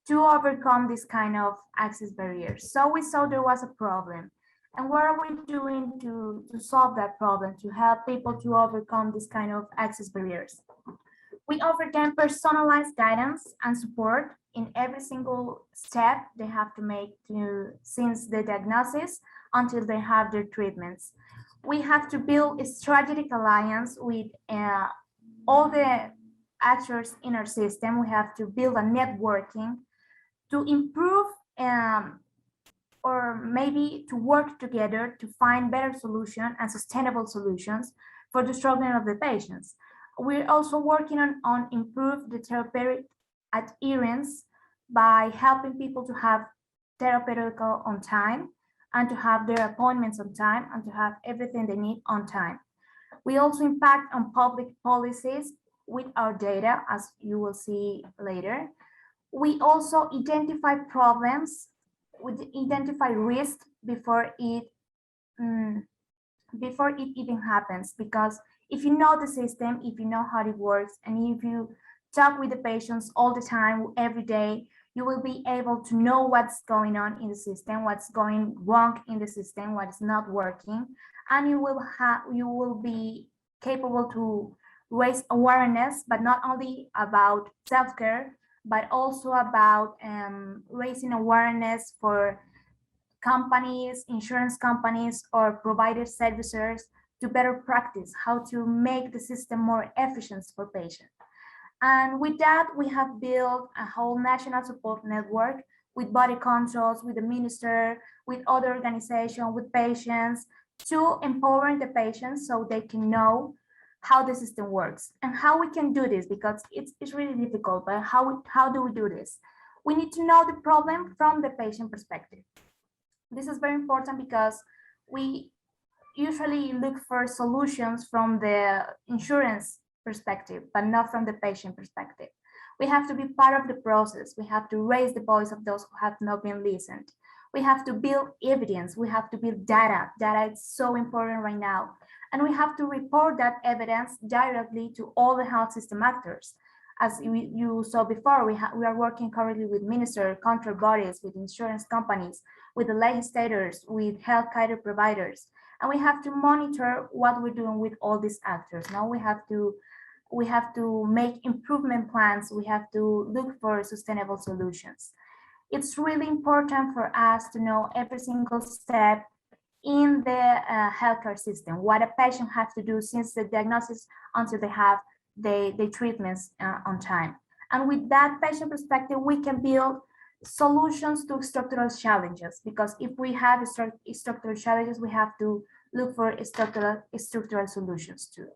to overcome this kind of access barriers. So we saw there was a problem. And what are we doing to solve that problem, to help people to overcome this kind of access barriers? We offer them personalized guidance and support in every single step they have to make since the diagnosis until they have their treatments. We have to build a strategic alliance with all the actors in our system. We have to build a networking to improve or maybe to work together to find better solutions and sustainable solutions for the struggling of the patients. We're also working on improve the therapeutic adherence by helping people to have therapeutic on time and to have their appointments on time and to have everything they need on time. We also impact on public policies with our data, as you will see later. We also identify problems, we identify risk before it even happens, because if you know the system, if you know how it works, and if you talk with the patients all the time, every day, you will be able to know what's going on in the system, what's going wrong in the system, what is not working, and you will be capable to raise awareness, but not only about self-care, but also about raising awareness for companies, insurance companies, or provider services to better practice how to make the system more efficient for patients. And with that, we have built a whole national support network with body controls, with the minister, with other organizations, with patients, to empower the patients so they can know how the system works and how we can do this, because it's really difficult, but how do we do this? We need to know the problem from the patient perspective. This is very important because we usually look for solutions from the insurance perspective, but not from the patient perspective. We have to be part of the process. We have to raise the voice of those who have not been listened. We have to build evidence. We have to build data. Data is so important right now. And we have to report that evidence directly to all the health system actors. As you saw before, we are working currently with minister, control bodies, with insurance companies, with the legislators, with healthcare providers. And we have to monitor what we're doing with all these actors. Now we have to make improvement plans. We have to look for sustainable solutions. It's really important for us to know every single step in the healthcare system, what a patient has to do since the diagnosis until they have the treatments on time. And with that patient perspective, we can build solutions to structural challenges, because if we have structural challenges, we have to look for structural solutions too.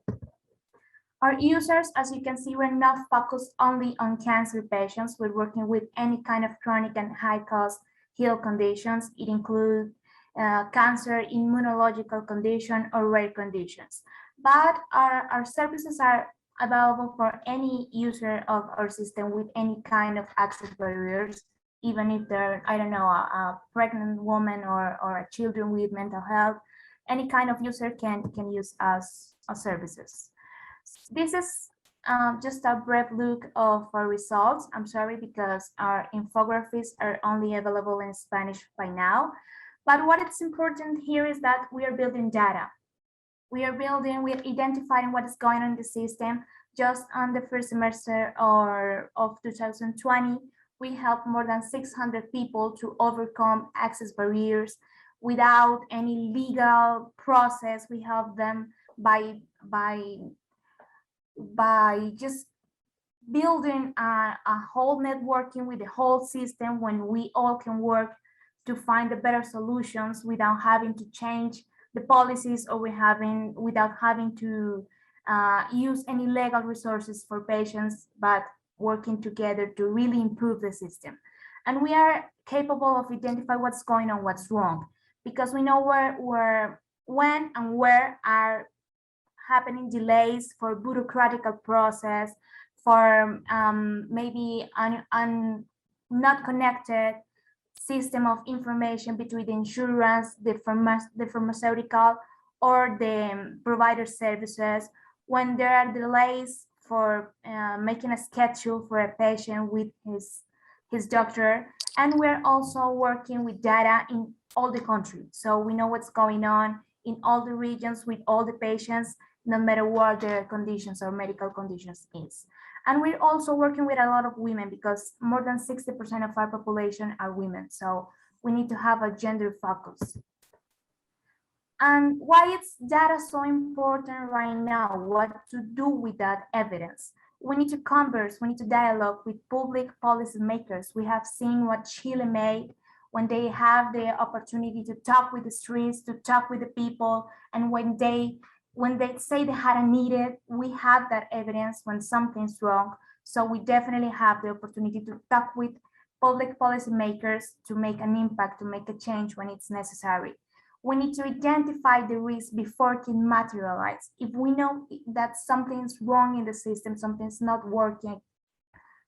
Our users, as you can see, we're not focused only on cancer patients. We're working with any kind of chronic and high-cost health conditions. It includes cancer, immunological condition, or rare conditions. But our services are available for any user of our system with any kind of access barriers, even if they're, I don't know, a pregnant woman or a children with mental health. Any kind of user can use our services. This is just a brief look of our results. I'm sorry, because our infographics are only available in Spanish by now. But what is important here is that we are building data. We're identifying what is going on in the system. Just on the first semester of 2020, we helped more than 600 people to overcome access barriers without any legal process. We help them by just building a whole networking with the whole system, when we all can work to find the better solutions without having to change the policies, or without having to use any legal resources for patients, but working together to really improve the system. And we are capable of identifying what's going on, what's wrong, because we know when and where are happening delays for bureaucratic process, for maybe not connected system of information between the insurance, the pharmaceutical, or the provider services, when there are delays for making a schedule for a patient with his doctor. And we're also working with data in all the country. So we know what's going on in all the regions with all the patients, no matter what their conditions or medical conditions is. And we're also working with a lot of women, because more than 60% of our population are women. So we need to have a gender focus. And why is data so important right now? What to do with that evidence? We need to converse, we need to dialogue with public policy makers. We have seen what Chile made when they have the opportunity to talk with the streets, to talk with the people, and when they say they had a needed, we have that evidence when something's wrong. So we definitely have the opportunity to talk with public policy makers to make an impact, to make a change when it's necessary. We need to identify the risk before it can materialize. If we know that something's wrong in the system, something's not working,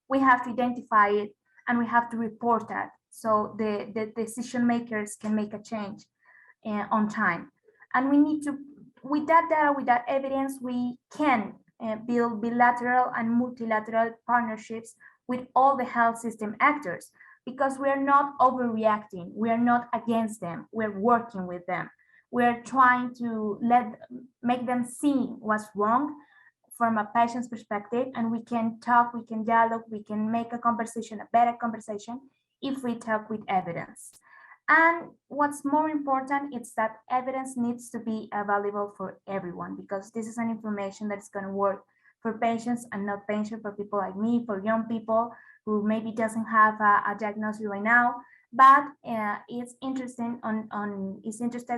we have to identify it and we have to report that, so the decision makers can make a change on time. And we need to, with that data, with that evidence, we can build bilateral and multilateral partnerships with all the health system actors. because we are not overreacting. We are not against them. We're working with them. We're trying to make them see what's wrong from a patient's perspective, and we can talk, we can dialogue, we can make a conversation, a better conversation, if we talk with evidence. And what's more important is that evidence needs to be available for everyone, because this is an information that's going to work for patients and not patients, for people like me, for young people who maybe doesn't have a diagnosis right now, but is interested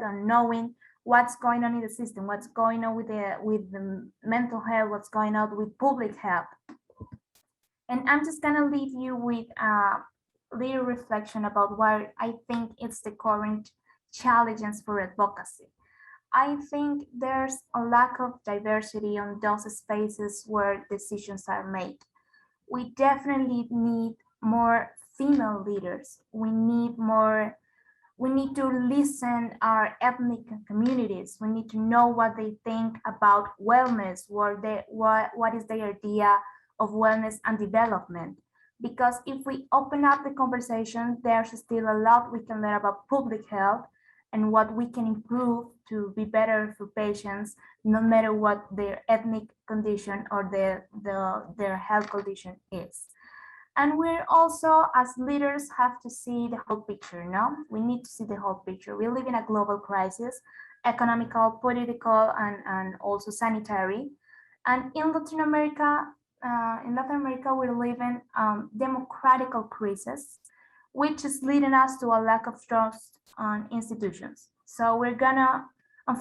on knowing what's going on in the system, what's going on with the mental health, what's going on with public health. And I'm just gonna leave you with a little reflection about what I think it's the current challenges for advocacy. I think there's a lack of diversity on those spaces where decisions are made. We definitely need more female leaders. We need to listen our ethnic communities. We need to know what they think about wellness, what is their idea of wellness and development. Because if we open up the conversation, there's still a lot we can learn about public health and what we can improve to be better for patients, no matter what their ethnic condition or their health condition is. And we're also, as leaders, have to see the whole picture, no? We need to see the whole picture. We live in a global crisis, economical, political, and also sanitary. And in Latin America, we're living democratical crisis, which is leading us to a lack of trust on institutions. So in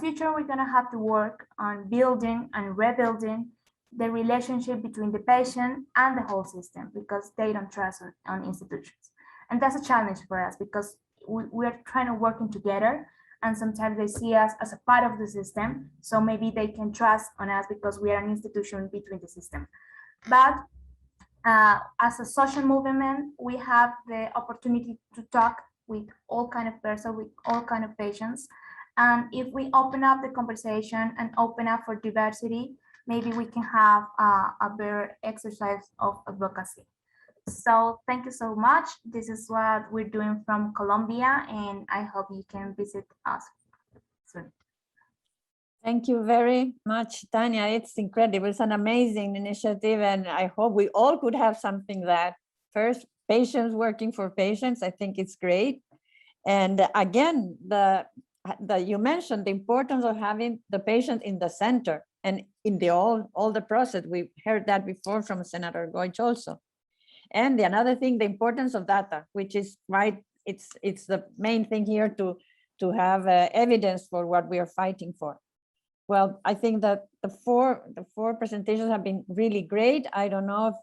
future, we're gonna have to work on building and rebuilding the relationship between the patient and the whole system, because they don't trust on institutions. And that's a challenge for us, because we're trying to working together, and sometimes they see us as a part of the system, so maybe they can trust on us because we are an institution between the system. But as a social movement, we have the opportunity to talk with all kind of persons, with all kind of patients. And if we open up the conversation and open up for diversity, maybe we can have a better exercise of advocacy. So thank you so much. This is what we're doing from Colombia, and I hope you can visit us soon. Thank you very much, Tanya. It's incredible. It's an amazing initiative, and I hope we all could have something that first, patients working for patients. I think it's great. And again, you mentioned the importance of having the patient in the center and in all the process. We heard that before from Senator Goetz also. And another thing, the importance of data, which is right. It's the main thing here to have evidence for what we are fighting for. Well, I think that the four presentations have been really great. I don't know if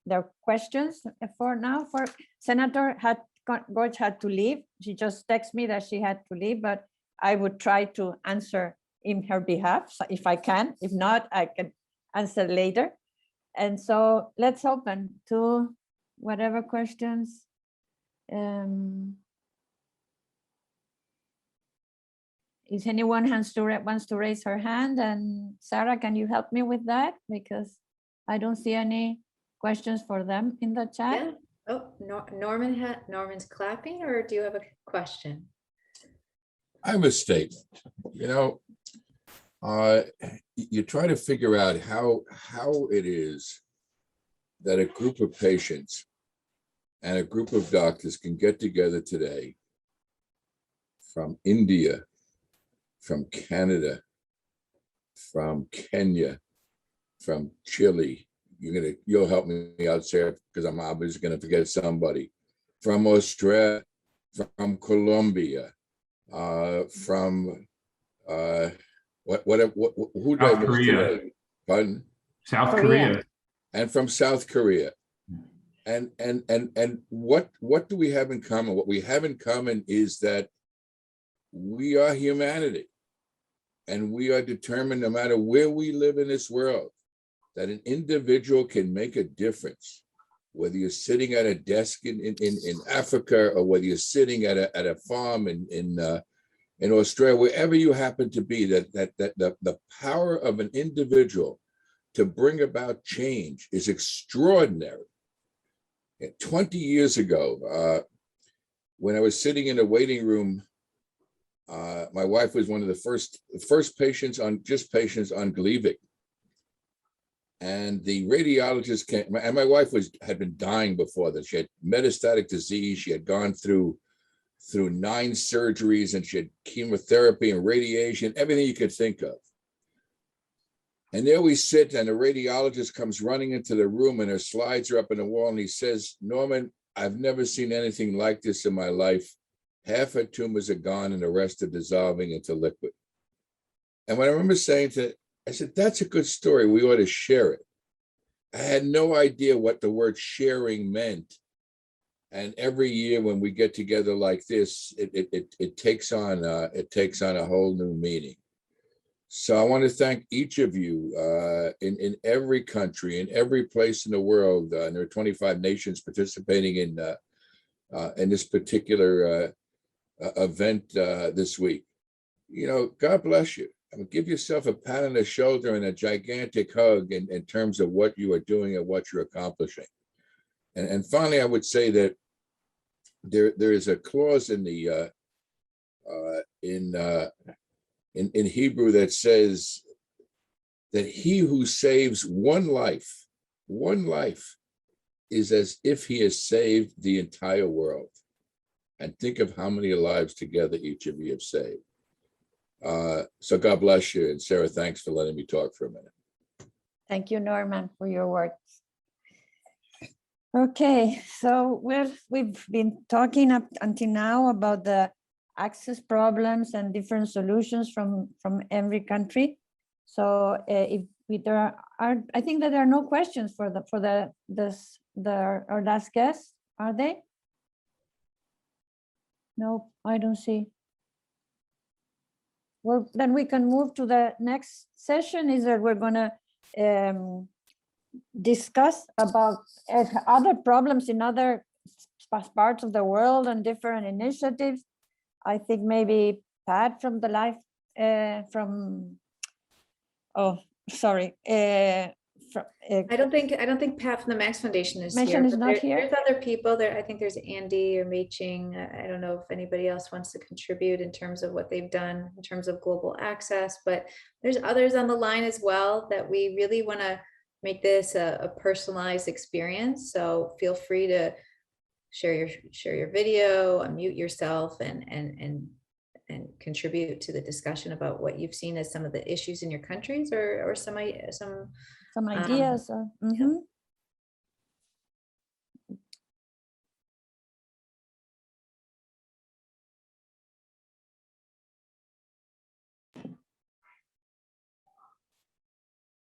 there are questions for now. For Senator Goetz had to leave. She just texted me that she had to leave, but I would try to answer in her behalf, so if I can. If not, I can answer later. And so let's open to whatever questions. Is anyone wants to raise her hand? And Sarah, can you help me with that? Because I don't see any questions for them in the chat. Yeah. Oh, Norman's clapping, or do you have a question? I have a statement. You try to figure out how it is that a group of patients and a group of doctors can get together today from India, from Canada, from Kenya, from Chile. You'll help me out, Sarah, because I'm obviously going to forget somebody. From Australia, from Colombia, from who did I miss today? Pardon? South Korea. And from South Korea. And what do we have in common? What we have in common is that we are humanity, and we are determined, no matter where we live in this world, that an individual can make a difference, whether you're sitting at a desk in Africa, or whether you're sitting at a farm in Australia, wherever you happen to be, that the power of an individual to bring about change is extraordinary. 20 years ago, when I was sitting in the waiting room, my wife was one of the first patients on Gleevec. And the radiologist came, and my wife had been dying before that. She had metastatic disease. She had gone through 9 surgeries, and she had chemotherapy and radiation, everything you could think of. And there we sit, and the radiologist comes running into the room, and her slides are up on the wall, and he says, "Norman, I've never seen anything like this in my life. Half her tumors are gone, and the rest are dissolving into liquid." And what I remember saying I said, "That's a good story. We ought to share it." I had no idea what the word sharing meant. And every year when we get together like this, it takes on a whole new meaning. So I want to thank each of you in every country, in every place in the world. And there are 25 nations participating in this particular event this week. God bless you. I mean, give yourself a pat on the shoulder and a gigantic hug in terms of what you are doing and what you're accomplishing. And finally, I would say that there is a clause in the in Hebrew that says that he who saves one life is as if he has saved the entire world. And think of how many lives together each of you have saved. So God bless you. And Sarah, thanks for letting me talk for a minute. Thank you, Norman, for your words. Okay, so we've been talking up until now about the access problems and different solutions from every country. So I think that there are no questions for our last guest, are they? No, I don't see. Well, then we can move to the next session. Is that we're gonna discuss about other problems in other parts of the world and different initiatives. I think maybe Pat from the life I don't think Pat from the Max Foundation is Foundation here. is not here? There's other people there. I think there's Andy or Mei Ching. I don't know if anybody else wants to contribute in terms of what they've done in terms of global access, but there's others on the line as well that we really want to make this a personalized experience. So feel free to share your video, unmute yourself, and contribute to the discussion about what you've seen as some of the issues in your countries or some ideas. Mhm.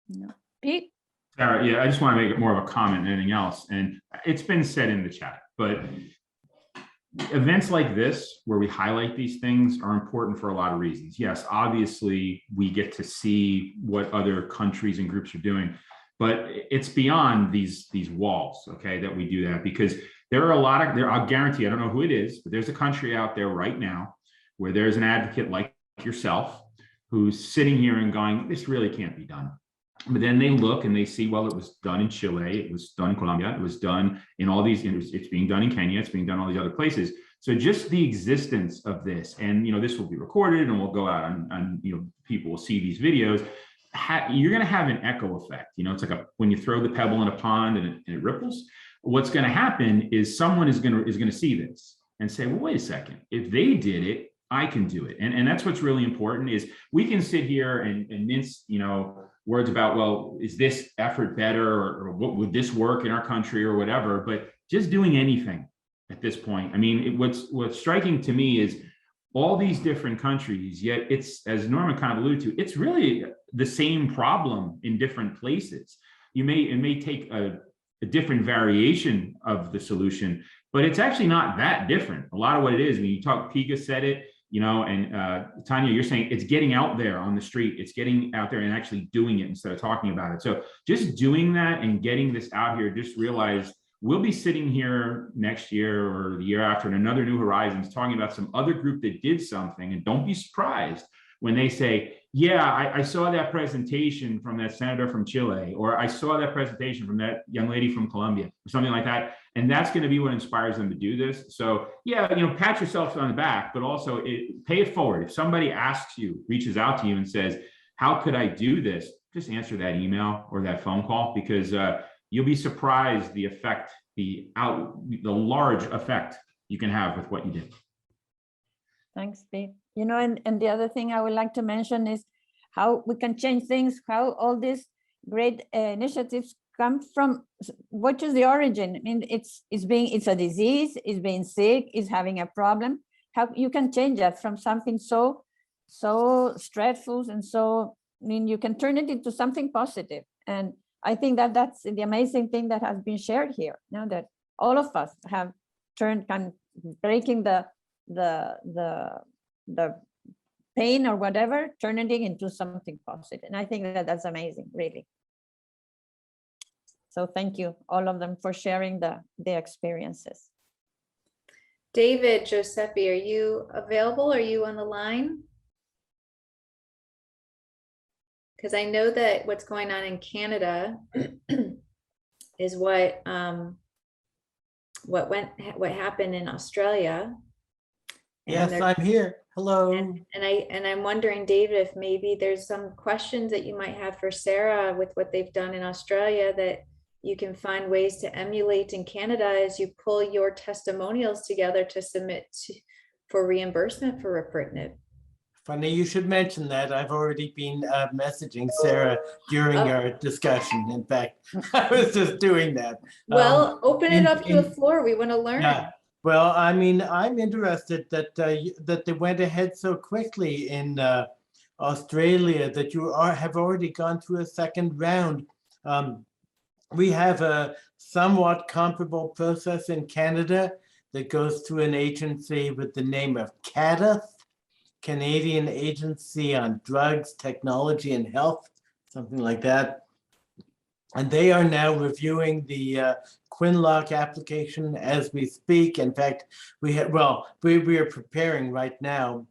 No. Pete? Sarah, yeah, I just want to make it more of a comment than anything else. And it's been said in the chat, but events like this, where we highlight these things, are important for a lot of reasons. Yes, obviously, we get to see what other countries and groups are doing, but it's beyond these walls, okay, that we do that, because there are I'll guarantee, I don't know who it is, but there's a country out there right now where there's an advocate like yourself who's sitting here and going, this really can't be done. But then they look and they see, well, it was done in Chile, it was done in Colombia, it was done in all these, it's being done in Kenya, it's being done in all these other places. So just the existence of this, and this will be recorded and we'll go out and people will see these videos. You're going to have an echo effect. It's like when you throw the pebble in a pond and it ripples. What's going to happen is someone is going to see this and say, well, wait a second, if they did it, I can do it. And that's what's really important. Is we can sit here and mince, words about, well, is this effort better, or what would this work in our country or whatever, but just doing anything at this point. I mean, what's striking to me is all these different countries, yet it's, as Norman kind of alluded to, it's really the same problem in different places. It may take a different variation of the solution, but it's actually not that different. A lot of what it is, when you talk, Piga said it, and Tanya, you're saying it's getting out there on the street, it's getting out there and actually doing it instead of talking about it. So just doing that and getting this out here, just realize we'll be sitting here next year or the year after in another New Horizons talking about some other group that did something, and don't be surprised when they say, yeah, I saw that presentation from that senator from Chile, or I saw that presentation from that young lady from Colombia, or something like that. And that's going to be what inspires them to do this. So yeah, pat yourself on the back, but also pay it forward. If somebody asks you, reaches out to you and says, how could I do this? Just answer that email or that phone call, because you'll be surprised the effect, the large effect you can have with what you did. Thanks, Pete. And the other thing I would like to mention is how we can change things, how all these great initiatives come from, what is the origin? I mean, it's a disease, it's being sick, it's having a problem. How you can change that from something so stressful and you can turn it into something positive. And I think that that's the amazing thing that has been shared here. Now that all of us have breaking the pain or whatever, turning it into something positive. And I think that that's amazing, really. So thank you, all of them, for sharing the experiences. David Giuseppe, are you available? Are you on the line? Because I know that what's going on in Canada is what happened in Australia. Yes, I'm here. Hello. And I'm wondering, David, if maybe there's some questions that you might have for Sarah with what they've done in Australia that you can find ways to emulate in Canada as you pull your testimonials together to submit for reimbursement for ripretinib. Funny you should mention that. I've already been messaging Sarah during our discussion. In fact, I was just doing that. Well, open it up to the floor. We want to learn. Yeah. Well, I mean, I'm interested that that they went ahead so quickly in Australia, that you have already gone through a second round. We have a somewhat comparable process in Canada that goes through an agency with the name of CADTH, Canadian Agency on Drugs, Technology and Health, something like that. And they are now reviewing the Quinlock application as we speak. In fact, we are preparing right now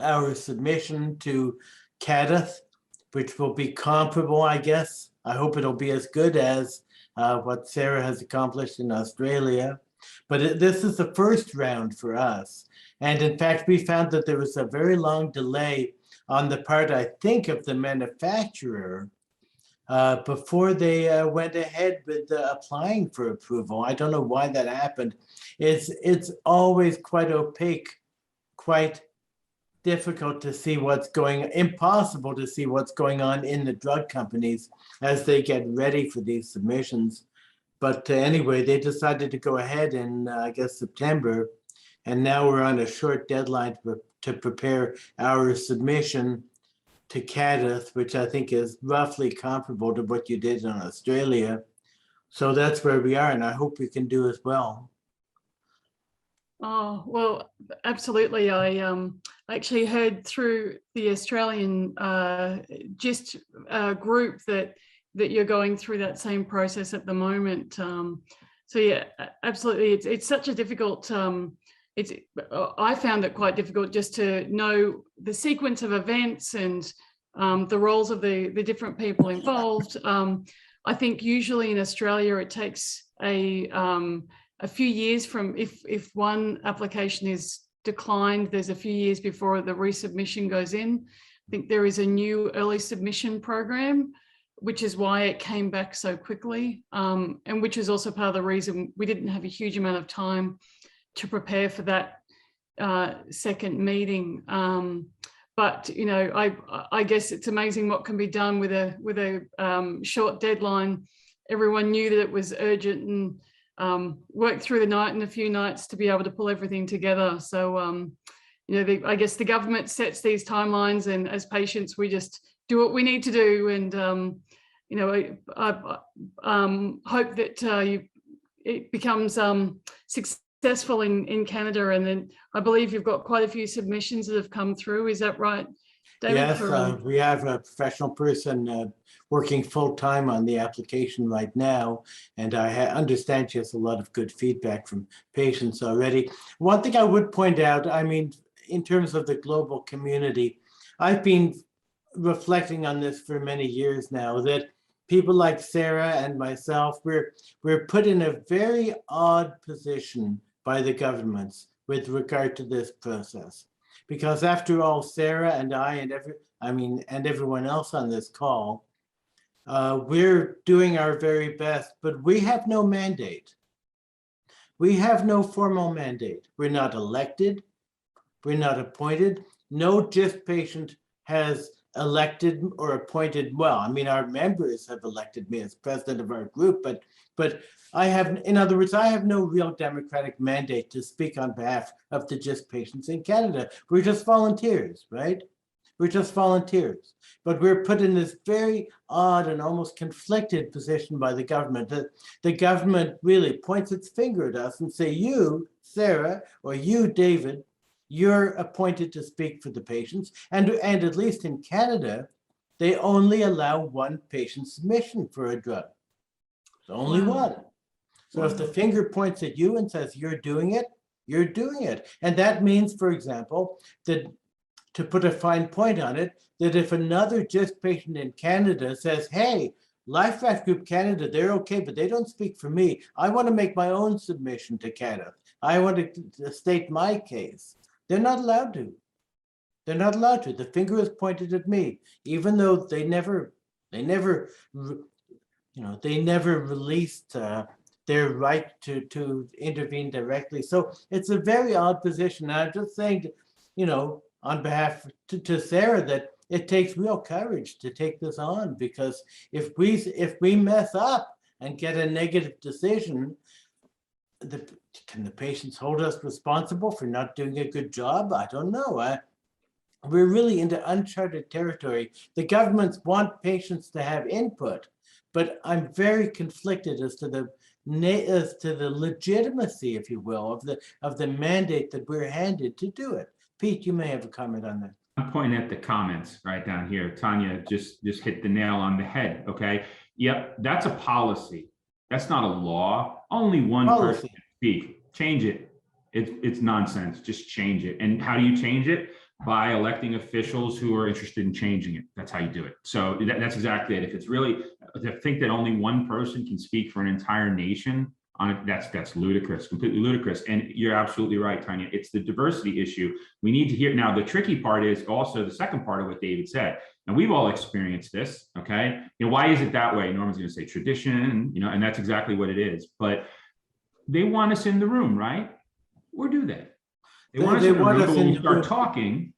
our submission to CADTH, which will be comparable, I guess. I hope it'll be as good as what Sarah has accomplished in Australia. But this is the first round for us. And in fact, we found that there was a very long delay on the part, I think, of the manufacturer before they went ahead with applying for approval. I don't know why that happened. It's always quite opaque, quite difficult to see impossible to see what's going on in the drug companies as they get ready for these submissions. But anyway, they decided to go ahead in, I guess, September. And now we're on a short deadline to prepare our submission to CADTH, which I think is roughly comparable to what you did in Australia. So that's where we are, and I hope we can do as well. Oh, well, absolutely. I actually heard through the Australian GIST group that you're going through that same process at the moment. So yeah, absolutely. It's such a difficult, I found it quite difficult just to know the sequence of events and the roles of the different people involved. I think usually in Australia, it takes a few years from if one application is declined, there's a few years before the resubmission goes in. I think there is a new early submission program, which is why it came back so quickly, and which is also part of the reason we didn't have a huge amount of time to prepare for that second meeting. But you know, I guess it's amazing what can be done with a short deadline. Everyone knew that it was urgent and worked through the night and a few nights to be able to pull everything together. So you know, I guess the government sets these timelines, and as patients, we just do what we need to do. And you know, I hope that it becomes successful in Canada. And then I believe you've got quite a few submissions that have come through. Is that right, David? Yes, we have a professional person working full-time on the application right now, and I understand she has a lot of good feedback from patients already. One thing I would point out, I mean, in terms of the global community, I've been reflecting on this for many years now, that people like Sarah and myself, we're put in a very odd position by the governments with regard to this process. Because after all, Sarah and I and everyone else on this call, we're doing our very best, but we have no mandate. We have no formal mandate. We're not elected. We're not appointed. No GIST patient has elected or appointed. Well, I mean, our members have elected me as president of our group, but I have, in other words, I have no real democratic mandate to speak on behalf of the GIST patients in Canada. We're just volunteers, right? We're just volunteers, but we're put in this very odd and almost conflicted position by the government. The government really points its finger at us and say, you, Sarah, or you, David, you're appointed to speak for the patients. And at least in Canada, they only allow one patient submission for a drug. It's only one. So if the finger points at you and says, you're doing it, you're doing it. And that means, for example, that, to put a fine point on it, that if another GIST patient in Canada says, hey, LifeRaft Group Canada, they're okay, but they don't speak for me. I want to make my own submission to Canada. I want to state my case. They're not allowed to. They're not allowed to. The finger is pointed at me, even though they never released their right to intervene directly. So it's a very odd position. And I'm just saying, on behalf to Sarah, that it takes real courage to take this on, because if we mess up and get a negative decision, can the patients hold us responsible for not doing a good job? I don't know. We're really into uncharted territory. The governments want patients to have input, but I'm very conflicted as to the legitimacy, if you will, of the mandate that we're handed to do it. Pete, you may have a comment on that. I'm pointing at the comments right down here. Tanya just hit the nail on the head. Okay. Yep. That's a policy. That's not a law. Only one person can speak. Change it. It's nonsense. Just change it. And how do you change it? By electing officials who are interested in changing it. That's how you do it. So that's exactly it. If it's really, to think that only one person can speak for an entire nation on it, that's ludicrous, completely ludicrous. And you're absolutely right, Tanya. It's the diversity issue. We need to hear. Now, the tricky part is also the second part of what David said. And we've all experienced this, okay? Why is it that way? Norman's going to say tradition, and that's exactly what it is. But they want us in the room, right? Or do they? They want us in the room, but when we start talking,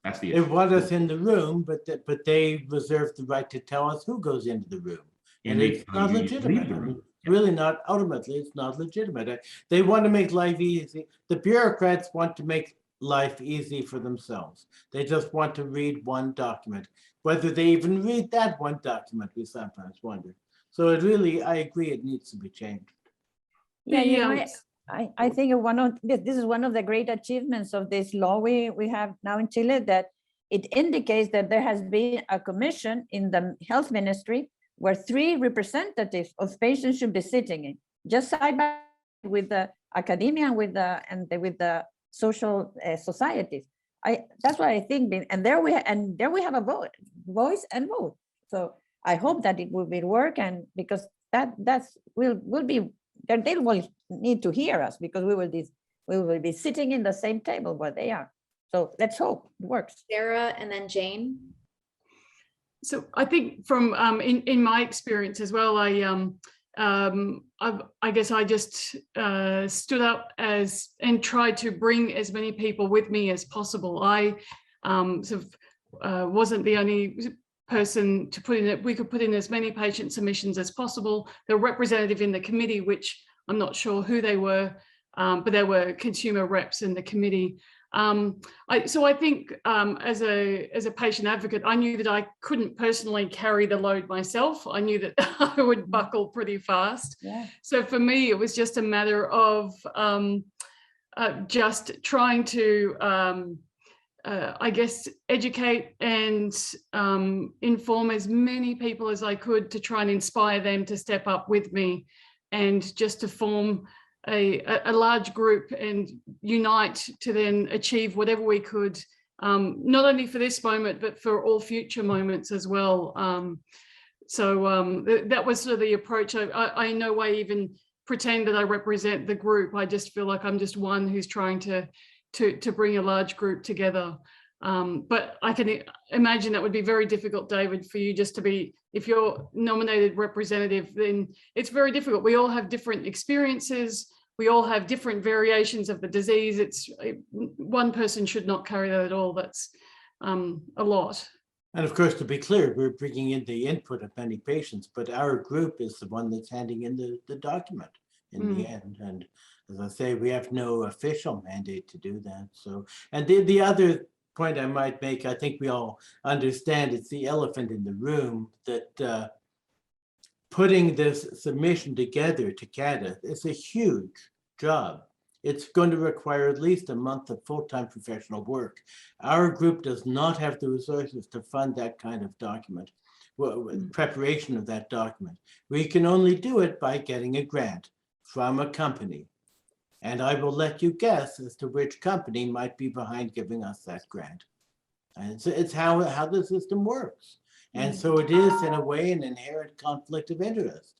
that's the issue. They want us in the room, but they reserve the right to tell us who goes into the room. And it's not legitimate. Really not, ultimately, it's not legitimate. They want to make life easy. The bureaucrats want to make life easy for themselves. They just want to read one document. Whether they even read that one document, we sometimes wonder. So it really, I agree, it needs to be changed. Yeah, I think this is one of the great achievements of this law we have now in Chile, that it indicates that there has been a commission in the health ministry where 3 representatives of patients should be sitting in, just side by side with the academia and with the social societies. That's what I think. And there we have a voice and vote. So I hope that it will work, and because will be there, they will need to hear us, because we will be sitting in the same table where they are. So let's hope it works. Sarah and then Jane. So I think from in my experience as well, I guess I just stood up and tried to bring as many people with me as possible. I wasn't the only person to put in it. We could put in as many patient submissions as possible. The representative in the committee, which I'm not sure who they were, but there were consumer reps in the committee. So I think as a patient advocate, I knew that I couldn't personally carry the load myself. I knew that I would buckle pretty fast. Yeah. So for me, it was just a matter of just trying to, I guess, educate and inform as many people as I could to try and inspire them to step up with me, and just to form a large group and unite to then achieve whatever we could not only for this moment, but for all future moments as well. That was sort of the approach. I in no way even pretend that I represent the group. I just feel like I'm just one who's trying to bring a large group together. But I can imagine that would be very difficult, David, for you just to be, if you're nominated representative, then it's very difficult. We all have different experiences. We all have different variations of the disease. One person should not carry that at all. That's a lot. And of course, to be clear, we're bringing in the input of many patients, but our group is the one that's handing in the document in the end. And as I say, we have no official mandate to do that. So, and the other point I might make, I think we all understand, it's the elephant in the room, that putting this submission together to CADA is a huge job. It's going to require at least a month of full-time professional work. Our group does not have the resources to fund that kind of document, preparation of that document. We can only do it by getting a grant from a company. And I will let you guess as to which company might be behind giving us that grant. And it's how the system works. And so it is, in a way, an inherent conflict of interest.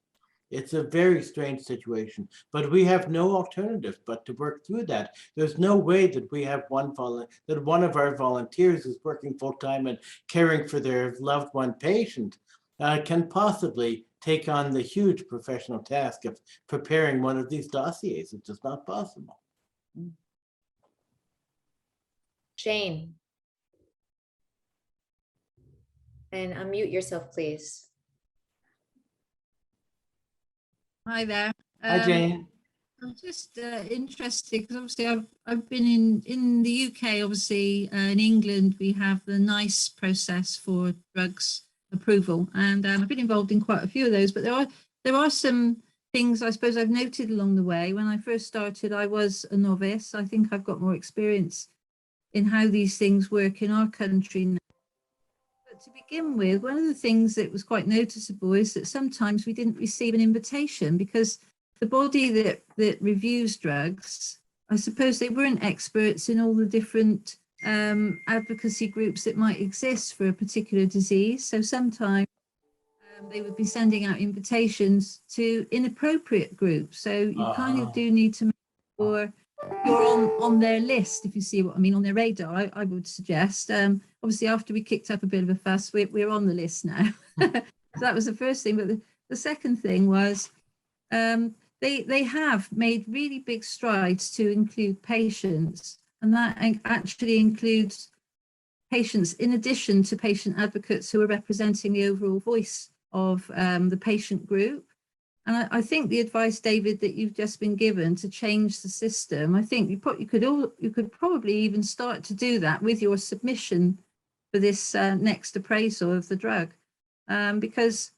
It's a very strange situation, but we have no alternative but to work through that. There's no way that we have one of our volunteers who's working full-time and caring for their loved one patient can possibly take on the huge professional task of preparing one of these dossiers. It's just not possible. Shane. And unmute yourself, please. Hi there. Hi, Jane. I'm just interested because obviously I've been in the UK. Obviously, in England we have the NICE process for drugs approval, and I've been involved in quite a few of those. But there are some things I suppose I've noted along the way. When I first started, I was a novice. I think I've got more experience in how these things work in our country now. But to begin with, one of the things that was quite noticeable is that sometimes we didn't receive an invitation because the body that reviews drugs, I suppose they weren't experts in all the different advocacy groups that might exist for a particular disease. So sometimes they would be sending out invitations to inappropriate groups. So you kind of do need to make sure you're on their list, if you see what I mean, on their radar, I would suggest. Obviously, after we kicked up a bit of a fuss, we're on the list now. So that was the first thing. But the second thing was they have made really big strides to include patients. And that actually includes patients in addition to patient advocates who are representing the overall voice of the patient group. And I think the advice, David, that you've just been given to change the system, I think you could probably even start to do that with your submission for this next appraisal of the drug, because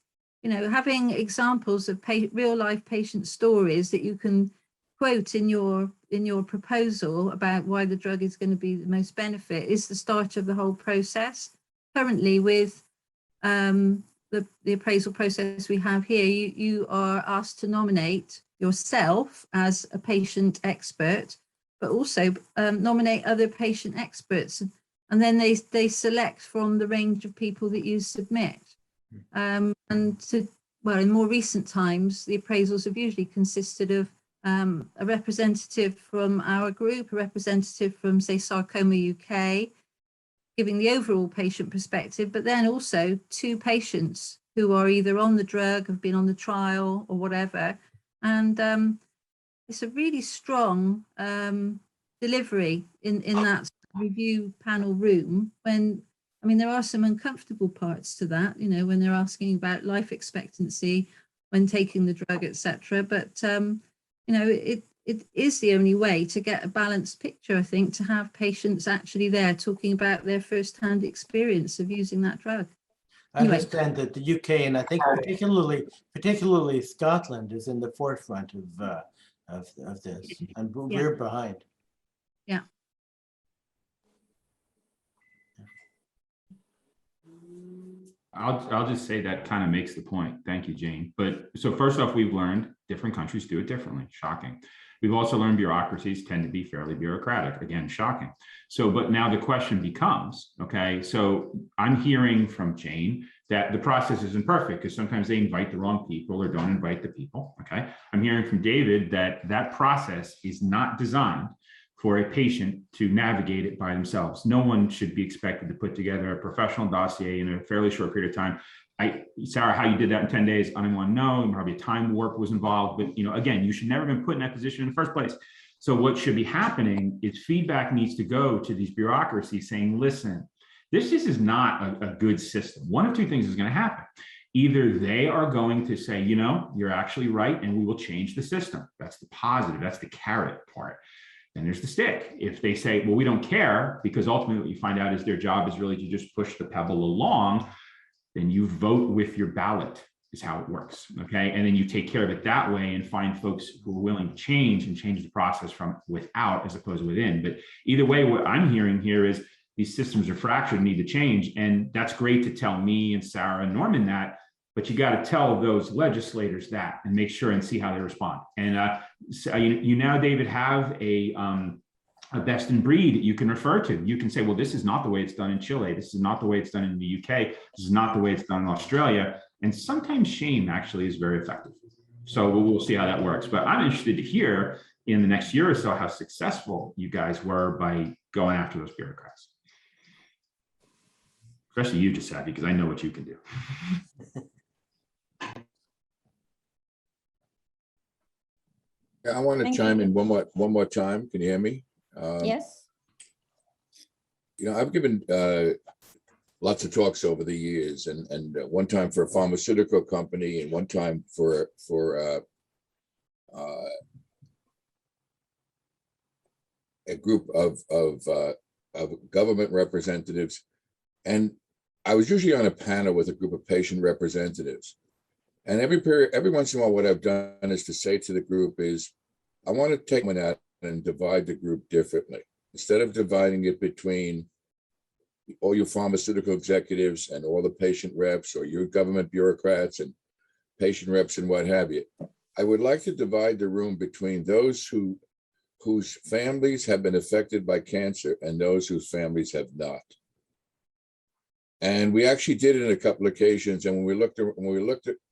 having examples of real life patient stories that you can quote in your proposal about why the drug is going to be the most benefit is the start of the whole process. Currently, with the appraisal process we have here, you are asked to nominate yourself as a patient expert, but also nominate other patient experts, and then they select from the range of people that you submit. And in more recent times, the appraisals have usually consisted of a representative from our group, a representative from, say, Sarcoma UK, giving the overall patient perspective, but then also two patients who are either on the drug, have been on the trial or whatever. And it's a really strong delivery in that review panel room when, there are some uncomfortable parts to that, when they're asking about life expectancy when taking the drug, etc. But, it is the only way to get a balanced picture, I think, to have patients actually there talking about their first-hand experience of using that drug. I understand that the UK, and I think particularly Scotland, is in the forefront of this, and we're behind. Yeah. I'll just say that kind of makes the point. Thank you, Jane. But so first off, we've learned different countries do it differently. Shocking. We've also learned bureaucracies tend to be fairly bureaucratic. Again, shocking. So, but now the question becomes, okay, so I'm hearing from Jane that the process isn't perfect because sometimes they invite the wrong people or don't invite the people, okay? I'm hearing from David that that process is not designed for a patient to navigate it by themselves. No one should be expected to put together a professional dossier in a fairly short period of time. Sarah, how you did that in 10 days, I don't want to know. Probably time warp was involved, but again, you should never have been put in that position in the first place. So what should be happening is feedback needs to go to these bureaucracies saying, listen, this is not a good system. One of two things is going to happen. Either they are going to say, you're actually right, and we will change the system. That's the positive, that's the carrot part. Then there's the stick. If they say, well, we don't care, because ultimately what you find out is their job is really to just push the pebble along, then you vote with your ballot is how it works, okay? And then you take care of it that way and find folks who are willing to change and change the process from without as opposed to within. But either way, what I'm hearing here is these systems are fractured, need to change. And that's great to tell me and Sarah and Norman that, but you got to tell those legislators that and make sure and see how they respond. And you now, David, have a best in breed you can refer to. You can say, well, this is not the way it's done in Chile. This is not the way it's done in the UK. This is not the way it's done in Australia. And sometimes shame actually is very effective. So we'll see how that works. But I'm interested to hear in the next year or so how successful you guys were by going after those bureaucrats. Especially you, Giuseppe, because I know what you can do. I want to Thank chime you. in one more time. Can you hear me? Yes. I've given lots of talks over the years, and one time for a pharmaceutical company, and one time for a group of government representatives, and I was usually on a panel with a group of patient representatives. And every once in a while, what I've done is to say to the group is, I want to take one out and divide the group differently. Instead of dividing it between all your pharmaceutical executives and all the patient reps, or your government bureaucrats and patient reps and what have you, I would like to divide the room between those whose families have been affected by cancer and those whose families have not. And we actually did it on a couple of occasions. And when we looked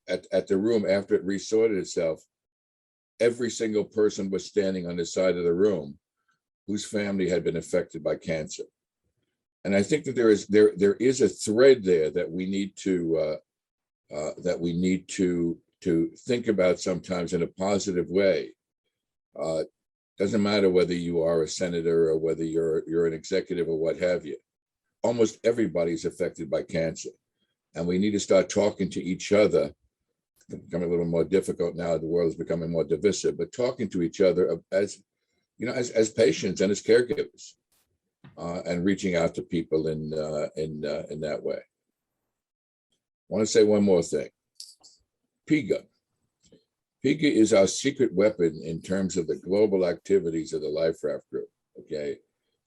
at the room after it resorted itself, every single person was standing on the side of the room whose family had been affected by cancer. And I think that there is a thread there that we need to think about sometimes in a positive way. Doesn't matter whether you are a senator or whether you're an executive or what have you. Almost everybody's affected by cancer, and we need to start talking to each other. It's becoming a little more difficult now. The world is becoming more divisive, but talking to each other as patients and as caregivers, and reaching out to people in that way. I want to say one more thing. PIGA. PIGA is our secret weapon in terms of the global activities of the Life Raft Group. Okay.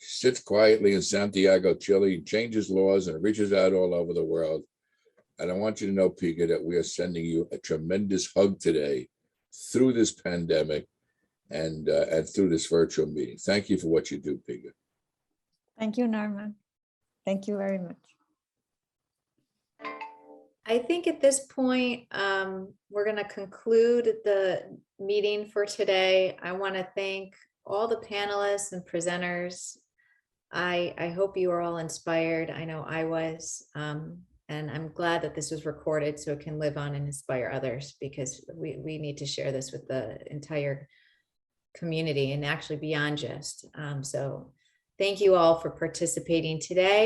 Sits quietly in Santiago, Chile, changes laws and reaches out all over the world. And I want you to know, PIGA, that we are sending you a tremendous hug today through this pandemic and through this virtual meeting. Thank you for what you do, PIGA. Thank you, Norman. Thank you very much. I think at this point, we're going to conclude the meeting for today. I want to thank all the panelists and presenters. I hope you are all inspired. I know I was, and I'm glad that this was recorded so it can live on and inspire others, because we need to share this with the entire community and actually beyond just. So thank you all for participating today.